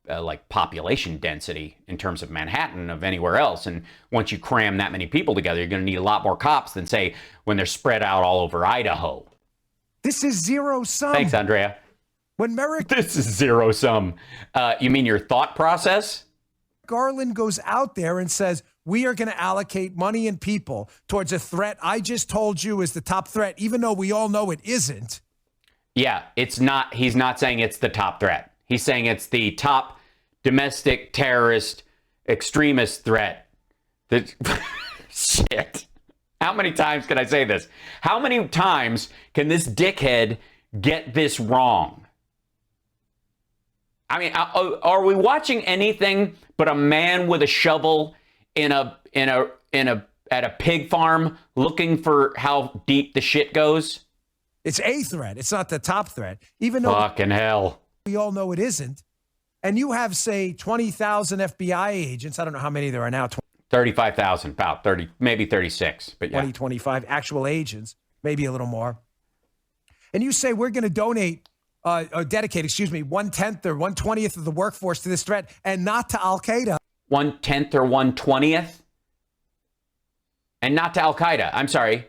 like population density in terms of Manhattan of anywhere else. And once you cram that many people together, you're going to need a lot more cops than, say, when they're spread out all over Idaho. This is zero sum. Thanks, Andrea. When Merrick This is zero sum. You mean your thought process? Garland goes out there and says, we are going to allocate money and people towards a threat I just told you is the top threat, even though we all know it isn't. Yeah, it's not. He's not saying it's the top threat. He's saying it's the top domestic terrorist extremist threat. Shit. How many times can I say this? How many times can this dickhead get this wrong? I mean, are we watching anything but a man with a shovel at a pig farm looking for how deep the shit goes? It's a threat. It's not the top threat, even though Fucking hell. we all know it isn't. And you have, say, 20,000 FBI agents. I don't know how many there are now. 35,000, about 30, maybe 36, but yeah. 20, 25 actual agents, maybe a little more. And you say we're going to donate or dedicate, 1/10 or 1/20th of the workforce to this threat and not to Al-Qaeda. 1/10 or 1/20th? And not to Al-Qaeda. I'm sorry.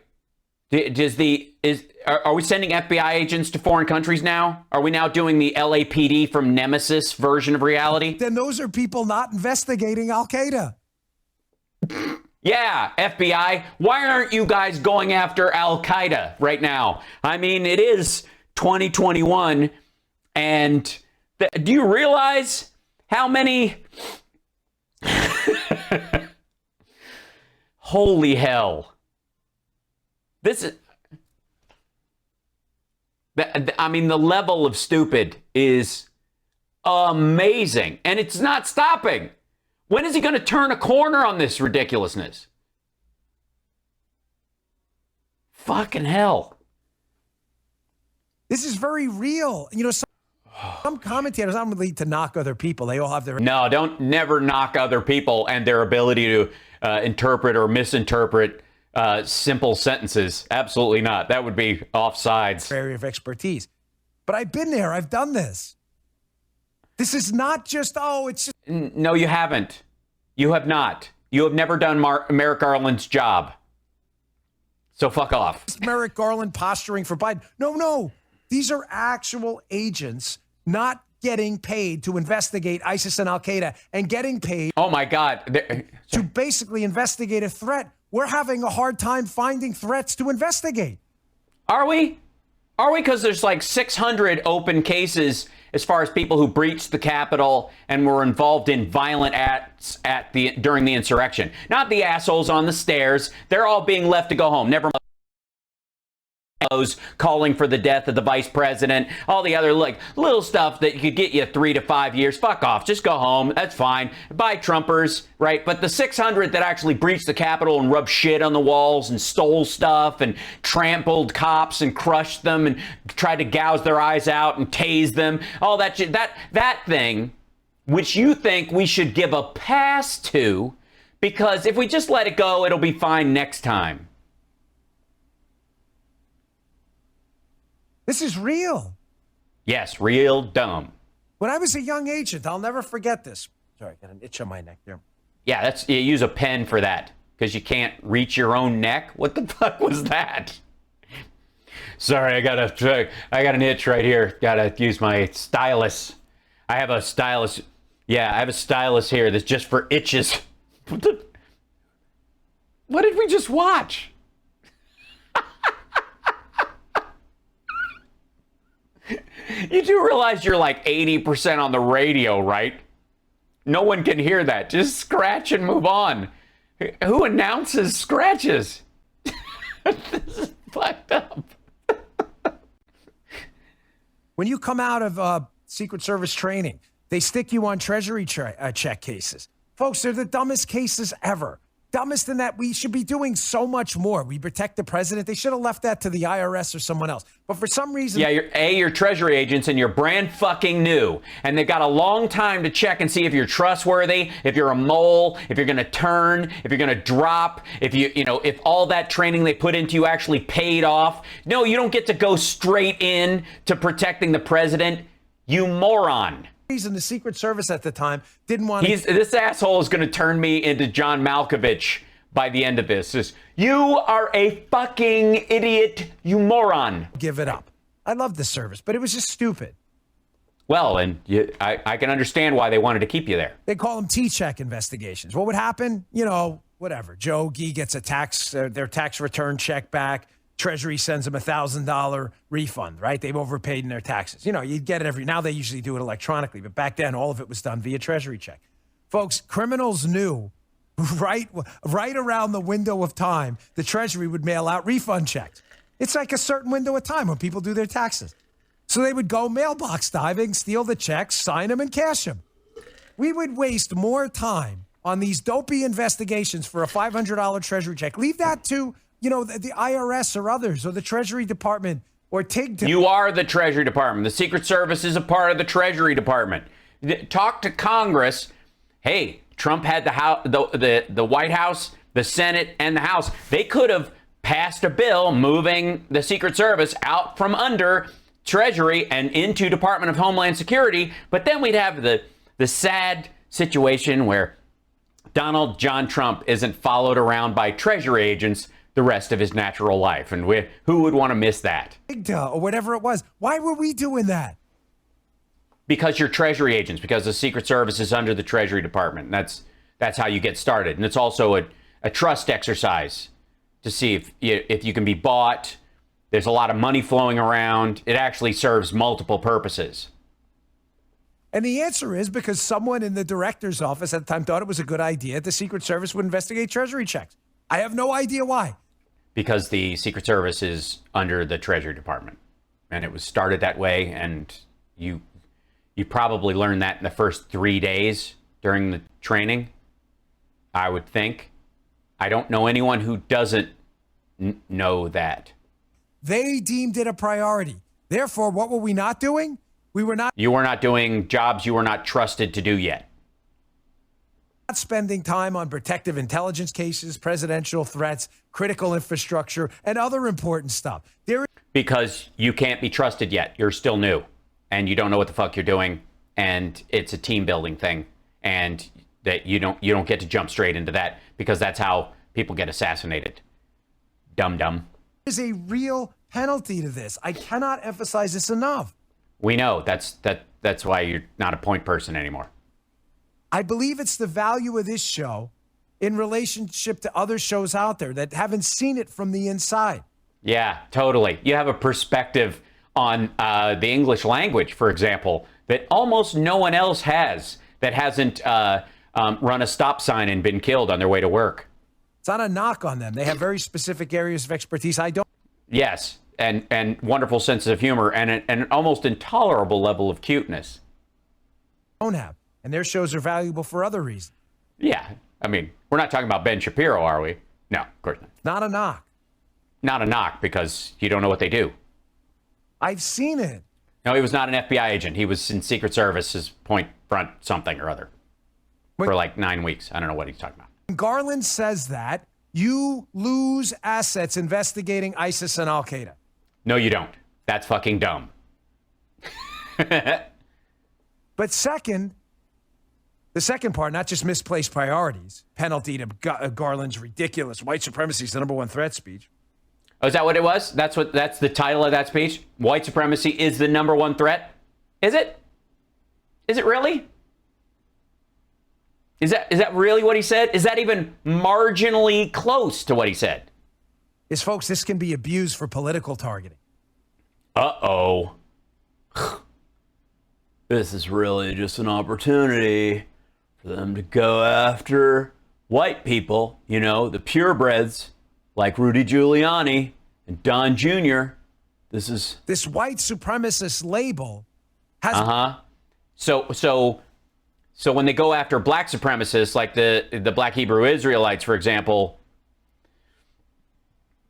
Are we sending FBI agents to foreign countries now? Are we now doing the LAPD from Nemesis version of reality? Then those are people not investigating Al-Qaeda. Yeah, FBI, why aren't you guys going after Al-Qaeda right now? I mean, it is 2021, and do you realize how many... Holy hell. This is... I mean, the level of stupid is amazing, and it's not stopping. When is he going to turn a corner on this ridiculousness? Fucking hell. This is very real. You know, some commentators, I don't need to knock other people. They all have their... No, don't never knock other people and their ability to interpret or misinterpret simple sentences. Absolutely not. That would be offsides. area of expertise. But I've been there. I've done this. This is not just, it's just... No, you haven't. You have not. You have never done Merrick Garland's job. So fuck off. Merrick Garland posturing for Biden. No. These are actual agents not getting paid to investigate ISIS and Al-Qaeda and getting paid... Oh, my God. ...to basically investigate a threat. We're having a hard time finding threats to investigate. Are we? Are we? Because there's like 600 open cases as far as people who breached the Capitol and were involved in violent acts during the insurrection. Not the assholes on the stairs. They're all being left to go home. Never mind those calling for the death of the vice president. All the other like little stuff that could get you 3 to 5 years. Fuck off. Just go home. That's fine. Bye, Trumpers. Right? But the 600 that actually breached the Capitol and rubbed shit on the walls and stole stuff and trampled cops and crushed them and tried to gouge their eyes out and tase them. All that shit. That thing, which you think we should give a pass to, because if we just let it go, it'll be fine next time. This is real. Yes, real dumb. When I was a young agent, I'll never forget this. Sorry, I got an itch on my neck there. Yeah, you use a pen for that because you can't reach your own neck. What the fuck was that? Sorry, I got an itch right here. Gotta use my stylus. I have a stylus. Yeah, I have a stylus here that's just for itches. What did we just watch? You do realize you're like 80% on the radio, right? No one can hear that. Just scratch and move on. Who announces scratches? This is fucked up. When you come out of Secret Service training, they stick you on Treasury check cases. Folks, they're the dumbest cases ever. Dumbest in that we should be doing so much more. We protect the president. They should have left that to the IRS or someone else. But for some reason... Yeah, you're Treasury agents and you're brand fucking new. And they've got a long time to check and see if you're trustworthy, if you're a mole, if you're going to turn, if you're going to drop, if all that training they put into you actually paid off. No, you don't get to go straight in to protecting the president, you moron. reason the Secret Service at the time didn't want to. This asshole is going to turn me into John Malkovich by the end of this. You are a fucking idiot, you moron. Give it up. I love the service, but it was just stupid. Well, and I can understand why they wanted to keep you there. They call them T-check investigations. What would happen? You know, whatever. Joe Gee gets a their tax return check back. Treasury sends them $1,000 refund, right? They've overpaid in their taxes. You know, you get it now they usually do it electronically, but back then all of it was done via Treasury check. Folks, criminals knew right around the window of time the Treasury would mail out refund checks. It's like a certain window of time when people do their taxes. So they would go mailbox diving, steal the checks, sign them, and cash them. We would waste more time on these dopey investigations for a $500 Treasury check. Leave that to, you know, the IRS or others or the Treasury Department or TIG. You are the Treasury Department. The Secret Service is a part of the Treasury Department. Talk to Congress. Hey, Trump had the White House, the Senate, and the House. They could have passed a bill moving the Secret Service out from under Treasury and into Department of Homeland Security, but then we'd have the sad situation where Donald John Trump isn't followed around by Treasury agents the rest of his natural life, and who would want to miss that? Or whatever it was. Why were we doing that? Because you're Treasury agents, because the Secret Service is under the Treasury Department. That's how you get started, and it's also a trust exercise to see if you can be bought. There's a lot of money flowing around. It actually serves multiple purposes. And the answer is because someone in the director's office at the time thought it was a good idea the Secret Service would investigate Treasury checks. I have no idea why. Because the Secret Service is under the Treasury Department. And it was started that way, and you probably learned that in the first 3 days during the training, I would think. I don't know anyone who doesn't know that. They deemed it a priority. Therefore, what were we not doing? You were not doing jobs you were not trusted to do yet. Not spending time on protective intelligence cases, presidential threats, critical infrastructure, and other important stuff. Because you can't be trusted yet. You're still new, and you don't know what the fuck you're doing, and it's a team building thing, and that you don't get to jump straight into that because that's how people get assassinated. Dum-dum. There's a real penalty to this. I cannot emphasize this enough. We know that's why you're not a point person anymore. I believe it's the value of this show in relationship to other shows out there that haven't seen it from the inside. Yeah, totally. You have a perspective on the English language, for example, that almost no one else has, that hasn't run a stop sign and been killed on their way to work. It's not a knock on them. They have very specific areas of expertise. I don't. Yes, and wonderful sense of humor and an almost intolerable level of cuteness. Don't have. And their shows are valuable for other reasons. Yeah. I mean, we're not talking about Ben Shapiro, are we? No, of course not. Not a knock. Not a knock because you don't know what they do. I've seen it. No, he was not an FBI agent. He was in Secret Service's point front something or other for like 9 weeks. I don't know what he's talking about. Garland says that you lose assets investigating ISIS and Al-Qaeda. No, you don't. That's fucking dumb. But second, the second part, not just misplaced priorities, penalty to Garland's ridiculous white supremacy is the #1 threat speech. Oh, is that what it was? That's the title of that speech? White supremacy is the #1 threat? Is it? Is it really? Is that really what he said? Is that even marginally close to what he said? Folks, this can be abused for political targeting. Uh-oh. This is really just an opportunity for them to go after white people, you know, the purebreds like Rudy Giuliani and Don Jr. This white supremacist label has... So when they go after black supremacists, like the black Hebrew Israelites, for example,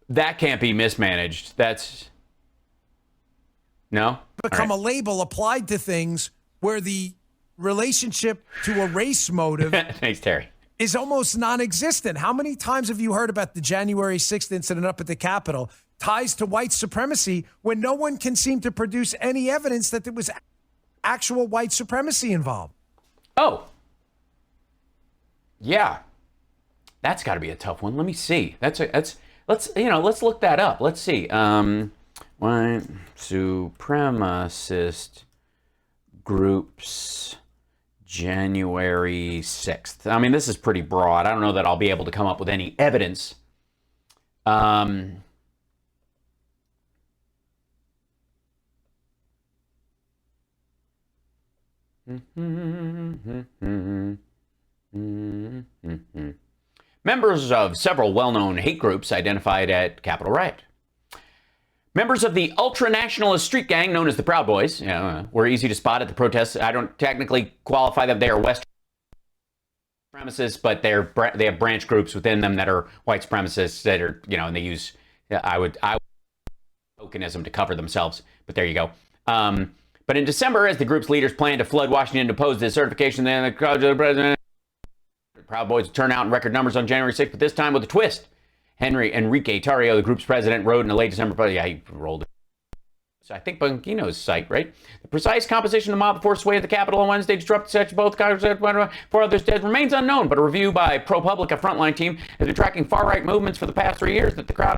that can't be mismanaged. That's... No? Become a label applied to things where the relationship to a race motive Thanks, Terry. is almost non-existent. How many times have you heard about the January 6th incident up at the Capitol ties to white supremacy when no one can seem to produce any evidence that it was... actual white supremacy involved. Oh. Yeah. That's got to be a tough one. Let me see. Let's look that up. Let's see. White supremacist groups January 6th. I mean, this is pretty broad. I don't know that I'll be able to come up with any evidence. Members of several well-known hate groups identified at Capitol riot. Members of the ultra-nationalist street gang known as the Proud Boys were easy to spot at the protests. I don't technically qualify them. They are West supremacists, but they have branch groups within them that are white supremacists that are, and they use, I would tokenism to cover themselves. But there you go. But in December, as the group's leaders planned to flood Washington to oppose this certification, then the president, Proud Boys would turn out in record numbers on January 6th, but this time with a twist. Enrique Tarrio, the group's president, wrote in a late December, he rolled it. So I think Bongino's site, right? The precise composition of the mob that forced its way to the Capitol on Wednesday disrupted such both four others dead remains unknown, but a review by ProPublica frontline team has been tracking far-right movements for the past 3 years that the crowd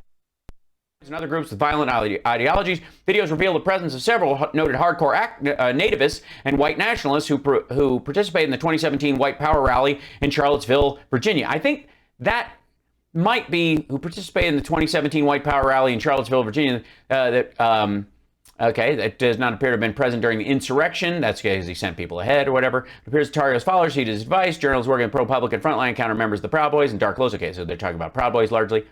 and other groups with violent ideologies. Videos reveal the presence of several noted hardcore nativists and white nationalists who participated in the 2017 White Power rally in Charlottesville, Virginia. I think that might be who participated in the 2017 White Power rally in Charlottesville, Virginia. That does not appear to have been present during the insurrection. That's because he sent people ahead or whatever. It appears Tarrio's followers heeded his advice. Journalists working at ProPublica and Frontline encounter members of the Proud Boys and Dark Clothes. Okay, so they're talking about Proud Boys largely.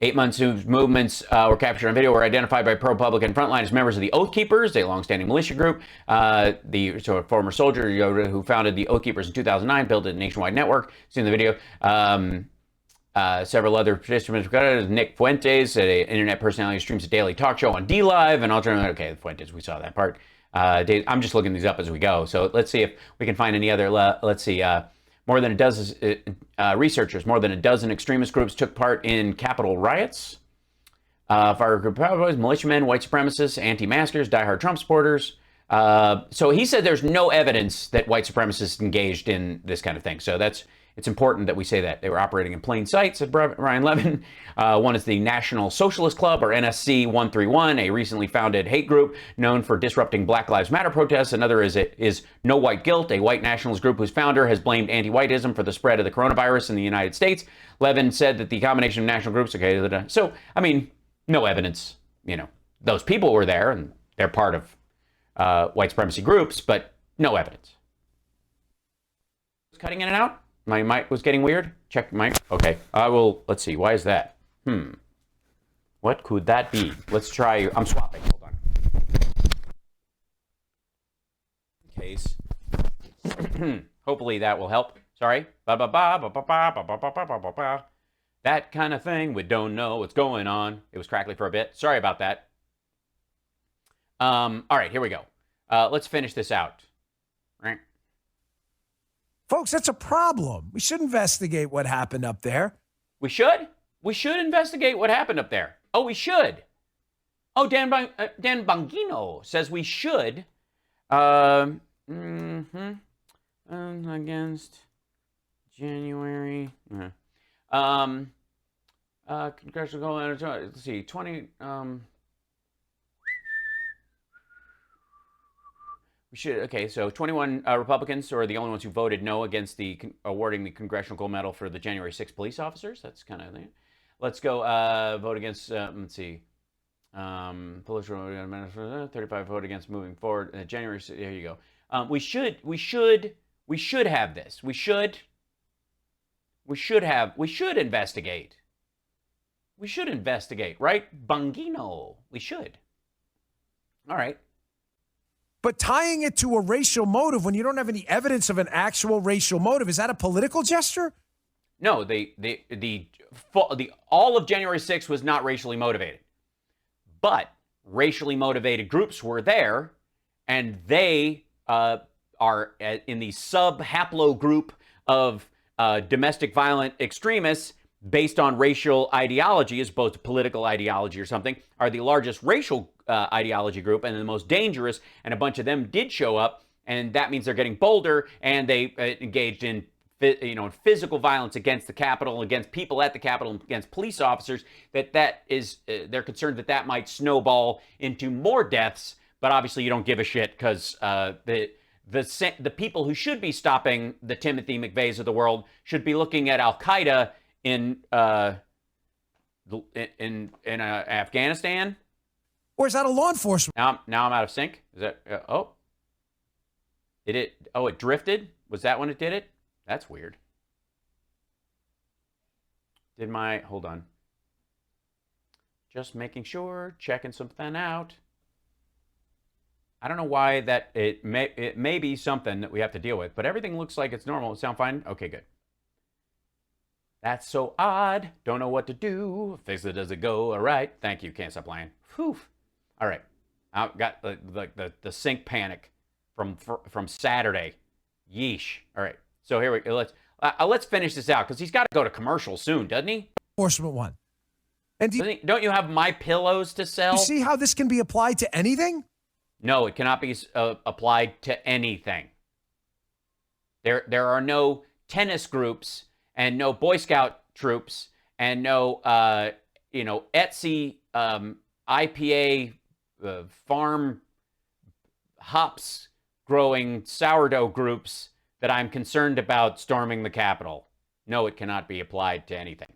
8 months whose movements were captured on video were identified by ProPublica and Frontline as members of the Oath Keepers, a long-standing militia group. The former soldier who founded the Oath Keepers in 2009 built a nationwide network. Seen the video. Several other participants, Nick Fuentes, an internet personality who streams a daily talk show on DLive, and alternative. Okay, Fuentes, we saw that part. I'm just looking these up as we go. So let's see if we can find any other. Let's see. More than a dozen researchers, more than a dozen extremist groups took part in Capitol riots. Fire group Proud Boys, militiamen, white supremacists, anti-maskers, diehard Trump supporters. So he said there's no evidence that white supremacists engaged in this kind of thing. So it's important that we say that. They were operating in plain sight, said Ryan Levin. One is the National Socialist Club, or NSC 131, a recently founded hate group known for disrupting Black Lives Matter protests. Another is No White Guilt, a white nationalist group whose founder has blamed anti-whiteism for the spread of the coronavirus in the United States. Levin said that the combination of national groups, so, I mean, no evidence. Those people were there, and they're part of white supremacy groups, but no evidence. Cutting in and out? My mic was getting weird. Check mic. Okay. Let's see. Why is that? What could that be? Let's try. I'm swapping. Hold on. In case. Hopefully that will help. Sorry. That kind of thing. We don't know what's going on. It was crackly for a bit. Sorry about that. All right. Here we go. Let's finish this out. Right. Folks, that's a problem. We should investigate what happened up there. We should? We should investigate what happened up there. Oh, we should. Oh, Dan Bongino says we should. Against January. Congressional goal. Let's see. 20. We should. Okay, so 21 Republicans are the only ones who voted no against awarding the Congressional Gold Medal for the January 6th police officers. That's kind of thing. Let's go vote against. Let's see. Police 35 vote against moving forward. January. There you go. We should have this. We should investigate. We should investigate, right? Bongino. We should. All right. But tying it to a racial motive when you don't have any evidence of an actual racial motive, is that a political gesture? No, all of January 6th was not racially motivated. But racially motivated groups were there, and they are in the sub-haplo group of domestic violent extremists based on racial ideology as opposed to political ideology or something, are the largest racial ideology group and the most dangerous, and a bunch of them did show up, and that means they're getting bolder, and they engaged in physical violence against the Capitol, against people at the Capitol, against police officers, that is, they're concerned that might snowball into more deaths, but obviously you don't give a shit because the people who should be stopping the Timothy McVeighs of the world should be looking at Al-Qaeda in Afghanistan. Or is that a law enforcement? Now I'm out of sync. Is that it drifted? Was that when it did it? That's weird. Hold on. Just making sure, checking something out. I don't know why that it may be something that we have to deal with, but everything looks like it's normal. Sound fine? Okay, good. That's so odd. Don't know what to do. Fix it as it go. All right. Thank you. Can't stop lying. Whew. All right. I've got the sync panic from Saturday. Yeesh. All right. So here we go. Let's finish this out because he's got to go to commercial soon, doesn't he? Enforcement one. And don't you have My Pillows to sell? You see how this can be applied to anything? No, it cannot be applied to anything. There are no tennis groups and no Boy Scout troops and no Etsy IPA farm hops growing sourdough groups that I'm concerned about storming the Capitol. No, it cannot be applied to anything.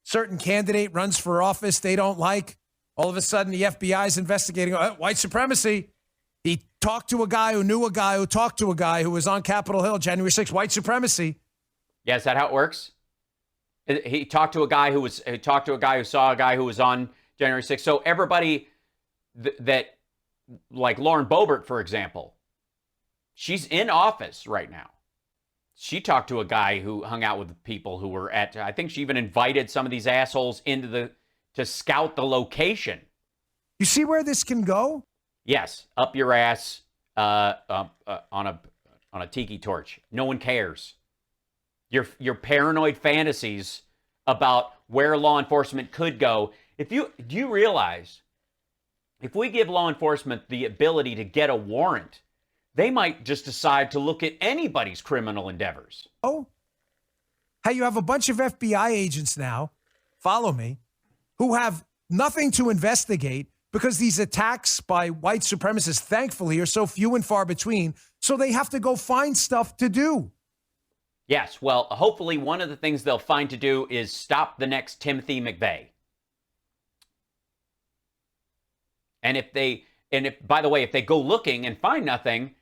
Certain candidate runs for office they don't like. All of a sudden, the FBI is investigating white supremacy. He talked to a guy who knew a guy who talked to a guy who was on Capitol Hill, January 6th, white supremacy. Yeah, is that how it works? He talked to a guy who saw a guy who was on January 6th. So everybody that like Lauren Boebert, for example, she's in office right now. She talked to a guy who hung out with people who were I think she even invited some of these assholes to scout the location. You see where this can go? Yes, up your ass on a tiki torch. No one cares. Your paranoid fantasies about where law enforcement could go. Do you realize if we give law enforcement the ability to get a warrant, they might just decide to look at anybody's criminal endeavors. Oh, how you have a bunch of FBI agents now, follow me, who have nothing to investigate because these attacks by white supremacists, thankfully, are so few and far between. So they have to go find stuff to do. Yes. Well, hopefully one of the things they'll find to do is stop the next Timothy McVeigh. And by the way, if they go looking and find nothing,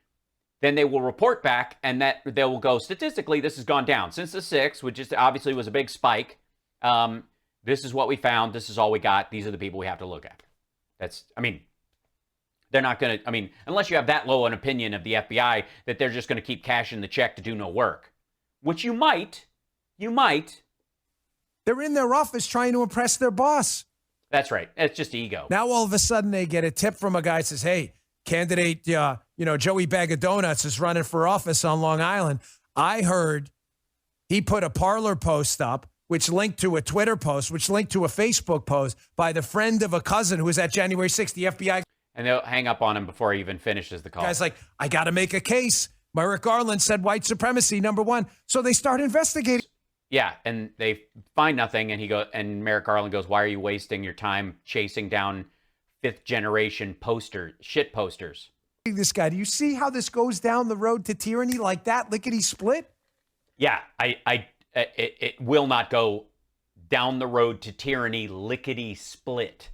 then they will report back and that they will go, statistically, this has gone down since the 6th, which is obviously was a big spike. This is what we found. This is all we got. These are the people we have to look at. They're not going to, unless you have that low an opinion of the FBI that they're just going to keep cashing the check to do no work, which you might. They're in their office trying to impress their boss. That's right. It's just ego. Now, all of a sudden, they get a tip from a guy that says, hey, candidate, Joey Bag of Donuts is running for office on Long Island. I heard he put a Parler post up, which linked to a Twitter post, which linked to a Facebook post by the friend of a cousin who was at January 6th, the FBI. And they'll hang up on him before he even finishes the call. Guy's like, I got to make a case. Merrick Garland said white supremacy, #1. So they start investigating. Yeah, and they find nothing, and Merrick Garland goes, why are you wasting your time chasing down 5th generation shit posters? This guy, do you see how this goes down the road to tyranny like that, lickety split? Yeah, it will not go down the road to tyranny lickety split.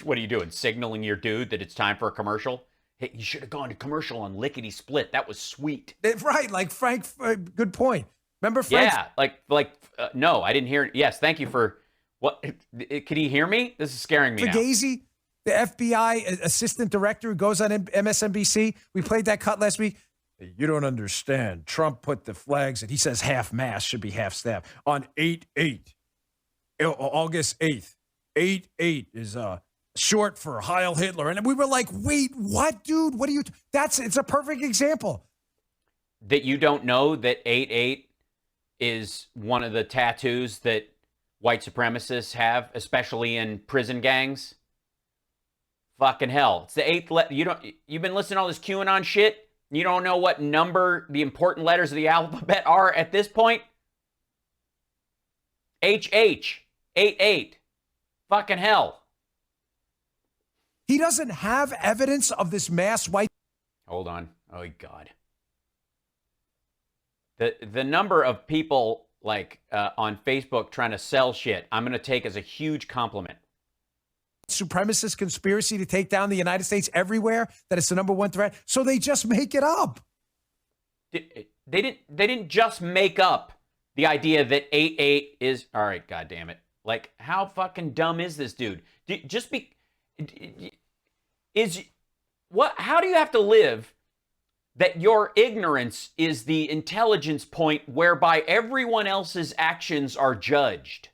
What are you doing? Signaling your dude that it's time for a commercial? Hey, you should have gone to commercial on lickety split. That was sweet. Right, like Frank. Good point. Remember Frank? Yeah, no, I didn't hear it. Yes, thank you for what? Can he hear me? This is scaring me now. Fugazi, the FBI assistant director who goes on MSNBC. We played that cut last week. You don't understand. Trump put the flags, and he says half-mast should be half-staff on 8/8, August 8th. 8/8 is short for Heil Hitler. And we were like, wait, what, dude? What are you? It's a perfect example. that you don't know that 8-8 is one of the tattoos that white supremacists have, especially in prison gangs? Fucking hell. It's the 8th you've been listening to all this QAnon shit? You don't know what number the important letters of the alphabet are at this point? HH. 8-8. Fucking hell. He doesn't have evidence of this mass white. Hold on. Oh, God. The number of people like on Facebook trying to sell shit, I'm going to take as a huge compliment. Supremacist conspiracy to take down the United States everywhere, that it's the number one threat. So they just make it up. They didn't just make up the idea that 8-8 is all right. God damn it! Like, how fucking dumb is this dude? How do you have to live that your ignorance is the intelligence point whereby everyone else's actions are judged?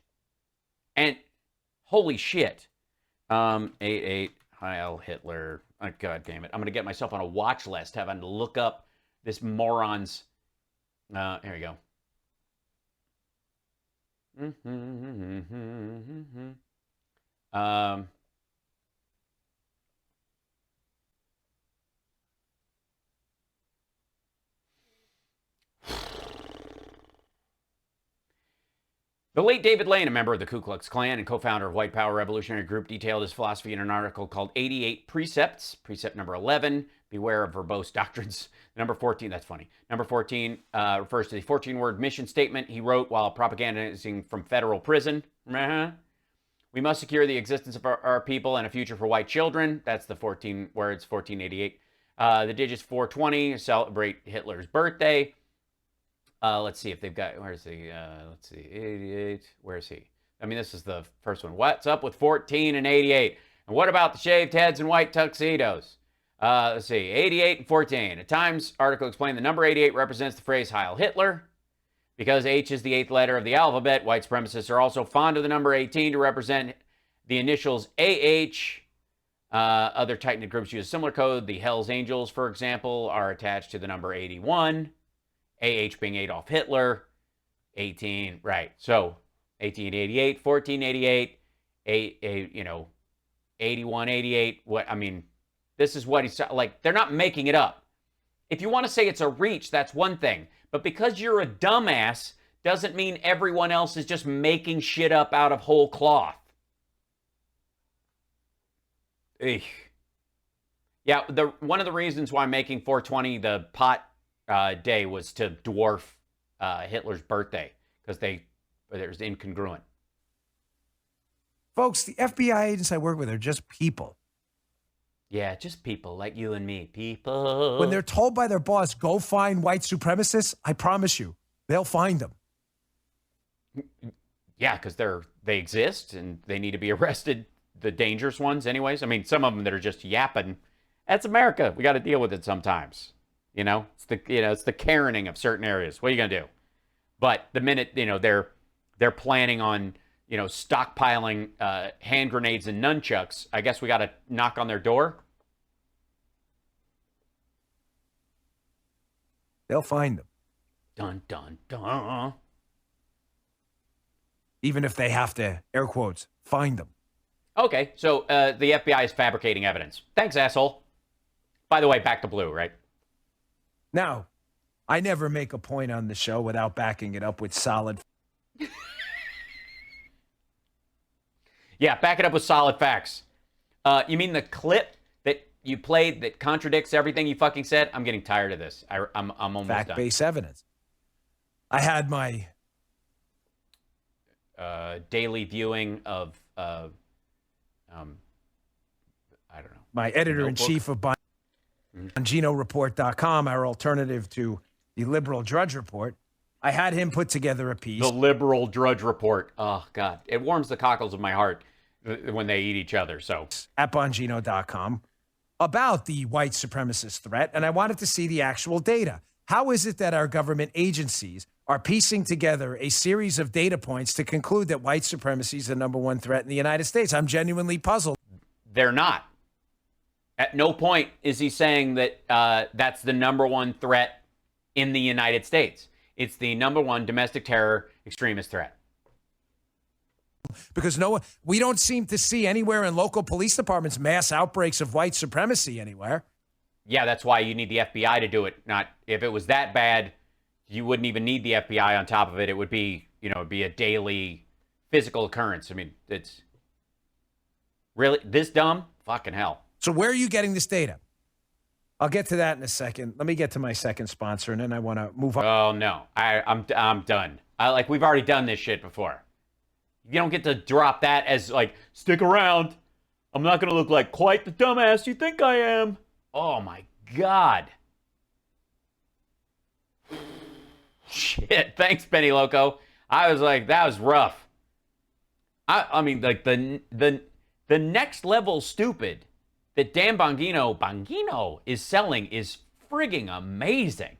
And holy shit. 8-8 Heil Hitler. Oh, God damn it. I'm going to get myself on a watch list having to look up this moron's. Here we go. The late David Lane, a member of the Ku Klux Klan and co-founder of White Power Revolutionary Group, detailed his philosophy in an article called 88 Precepts. Precept number 11, beware of verbose doctrines. Number 14, that's funny. Number 14 refers to the 14-word mission statement he wrote while propagandizing from federal prison. We must secure the existence of our people and a future for white children. That's the 14 words, 1488. The digits 420 celebrate Hitler's birthday. Let's see if they've got, where's he? Let's see, 88, where's he? I mean, this is the first one. What's up with 14 and 88? And what about the shaved heads and white tuxedos? Let's see, 88 and 14. A Times article explained the number 88 represents the phrase Heil Hitler. Because H is the 8th letter of the alphabet, white supremacists are also fond of the number 18 to represent the initials AH. Other tight-knit groups use a similar code. The Hells Angels, for example, are attached to the number 81. AH being Adolf Hitler. 18, right. So 1888, 1488, 8188. What, I mean, this is what he's like. They're not making it up. If you want to say it's a reach, that's one thing. But because you're a dumbass doesn't mean everyone else is just making shit up out of whole cloth. Eesh. Yeah, one of the reasons why I'm making 420 the pot day was to dwarf Hitler's birthday, because there's incongruent. Folks, the FBI agents I work with are just people. Yeah, just people like you and me. People. When they're told by their boss, go find white supremacists, I promise you, they'll find them. Yeah, because they exist and they need to be arrested. The dangerous ones, anyways. I mean, some of them that are just yapping. That's America. We got to deal with it sometimes. You know, it's the Karening of certain areas. What are you gonna do? But the minute they're planning on stockpiling hand grenades and nunchucks, I guess we got to knock on their door. They'll find them. Dun, dun, dun. Even if they have to, air quotes, find them. Okay, so the FBI is fabricating evidence. Thanks, asshole. By the way, back to blue, right? Now, I never make a point on the show without backing it up with solid. Yeah, back it up with solid facts. You mean the clip that you played that contradicts everything you fucking said? I'm getting tired of this. I'm almost done. Fact-based evidence. I had my daily viewing of I don't know. My editor-in-chief of BonginoReport.com, our alternative to the Liberal Drudge Report. I had him put together a piece. The Liberal Drudge Report. Oh, God. It warms the cockles of my heart when they eat each other. So at Bongino.com about the white supremacist threat, and I wanted to see the actual data. How is it that our government agencies are piecing together a series of data points to conclude that white supremacy is the number one threat in the United States? I'm genuinely puzzled. They're not. At no point is he saying that that's the number one threat in the United States. It's the number one domestic terror extremist threat. Because we don't seem to see anywhere in local police departments mass outbreaks of white supremacy anywhere. Yeah, that's why you need the FBI to do it. Not if it was that bad, you wouldn't even need the FBI on top of it. It would be, it'd be a daily physical occurrence. I mean, it's really this dumb? Fucking hell. So where are you getting this data? I'll get to that in a second. Let me get to my second sponsor, and then I want to move on. Oh no, I'm done. We've already done this shit before. You don't get to drop that as stick around. I'm not gonna look like quite the dumbass you think I am. Oh my God. Shit. Thanks, Benny Loco. I was like, that was rough. I mean, the next level stupid that Dan Bongino is selling is frigging amazing.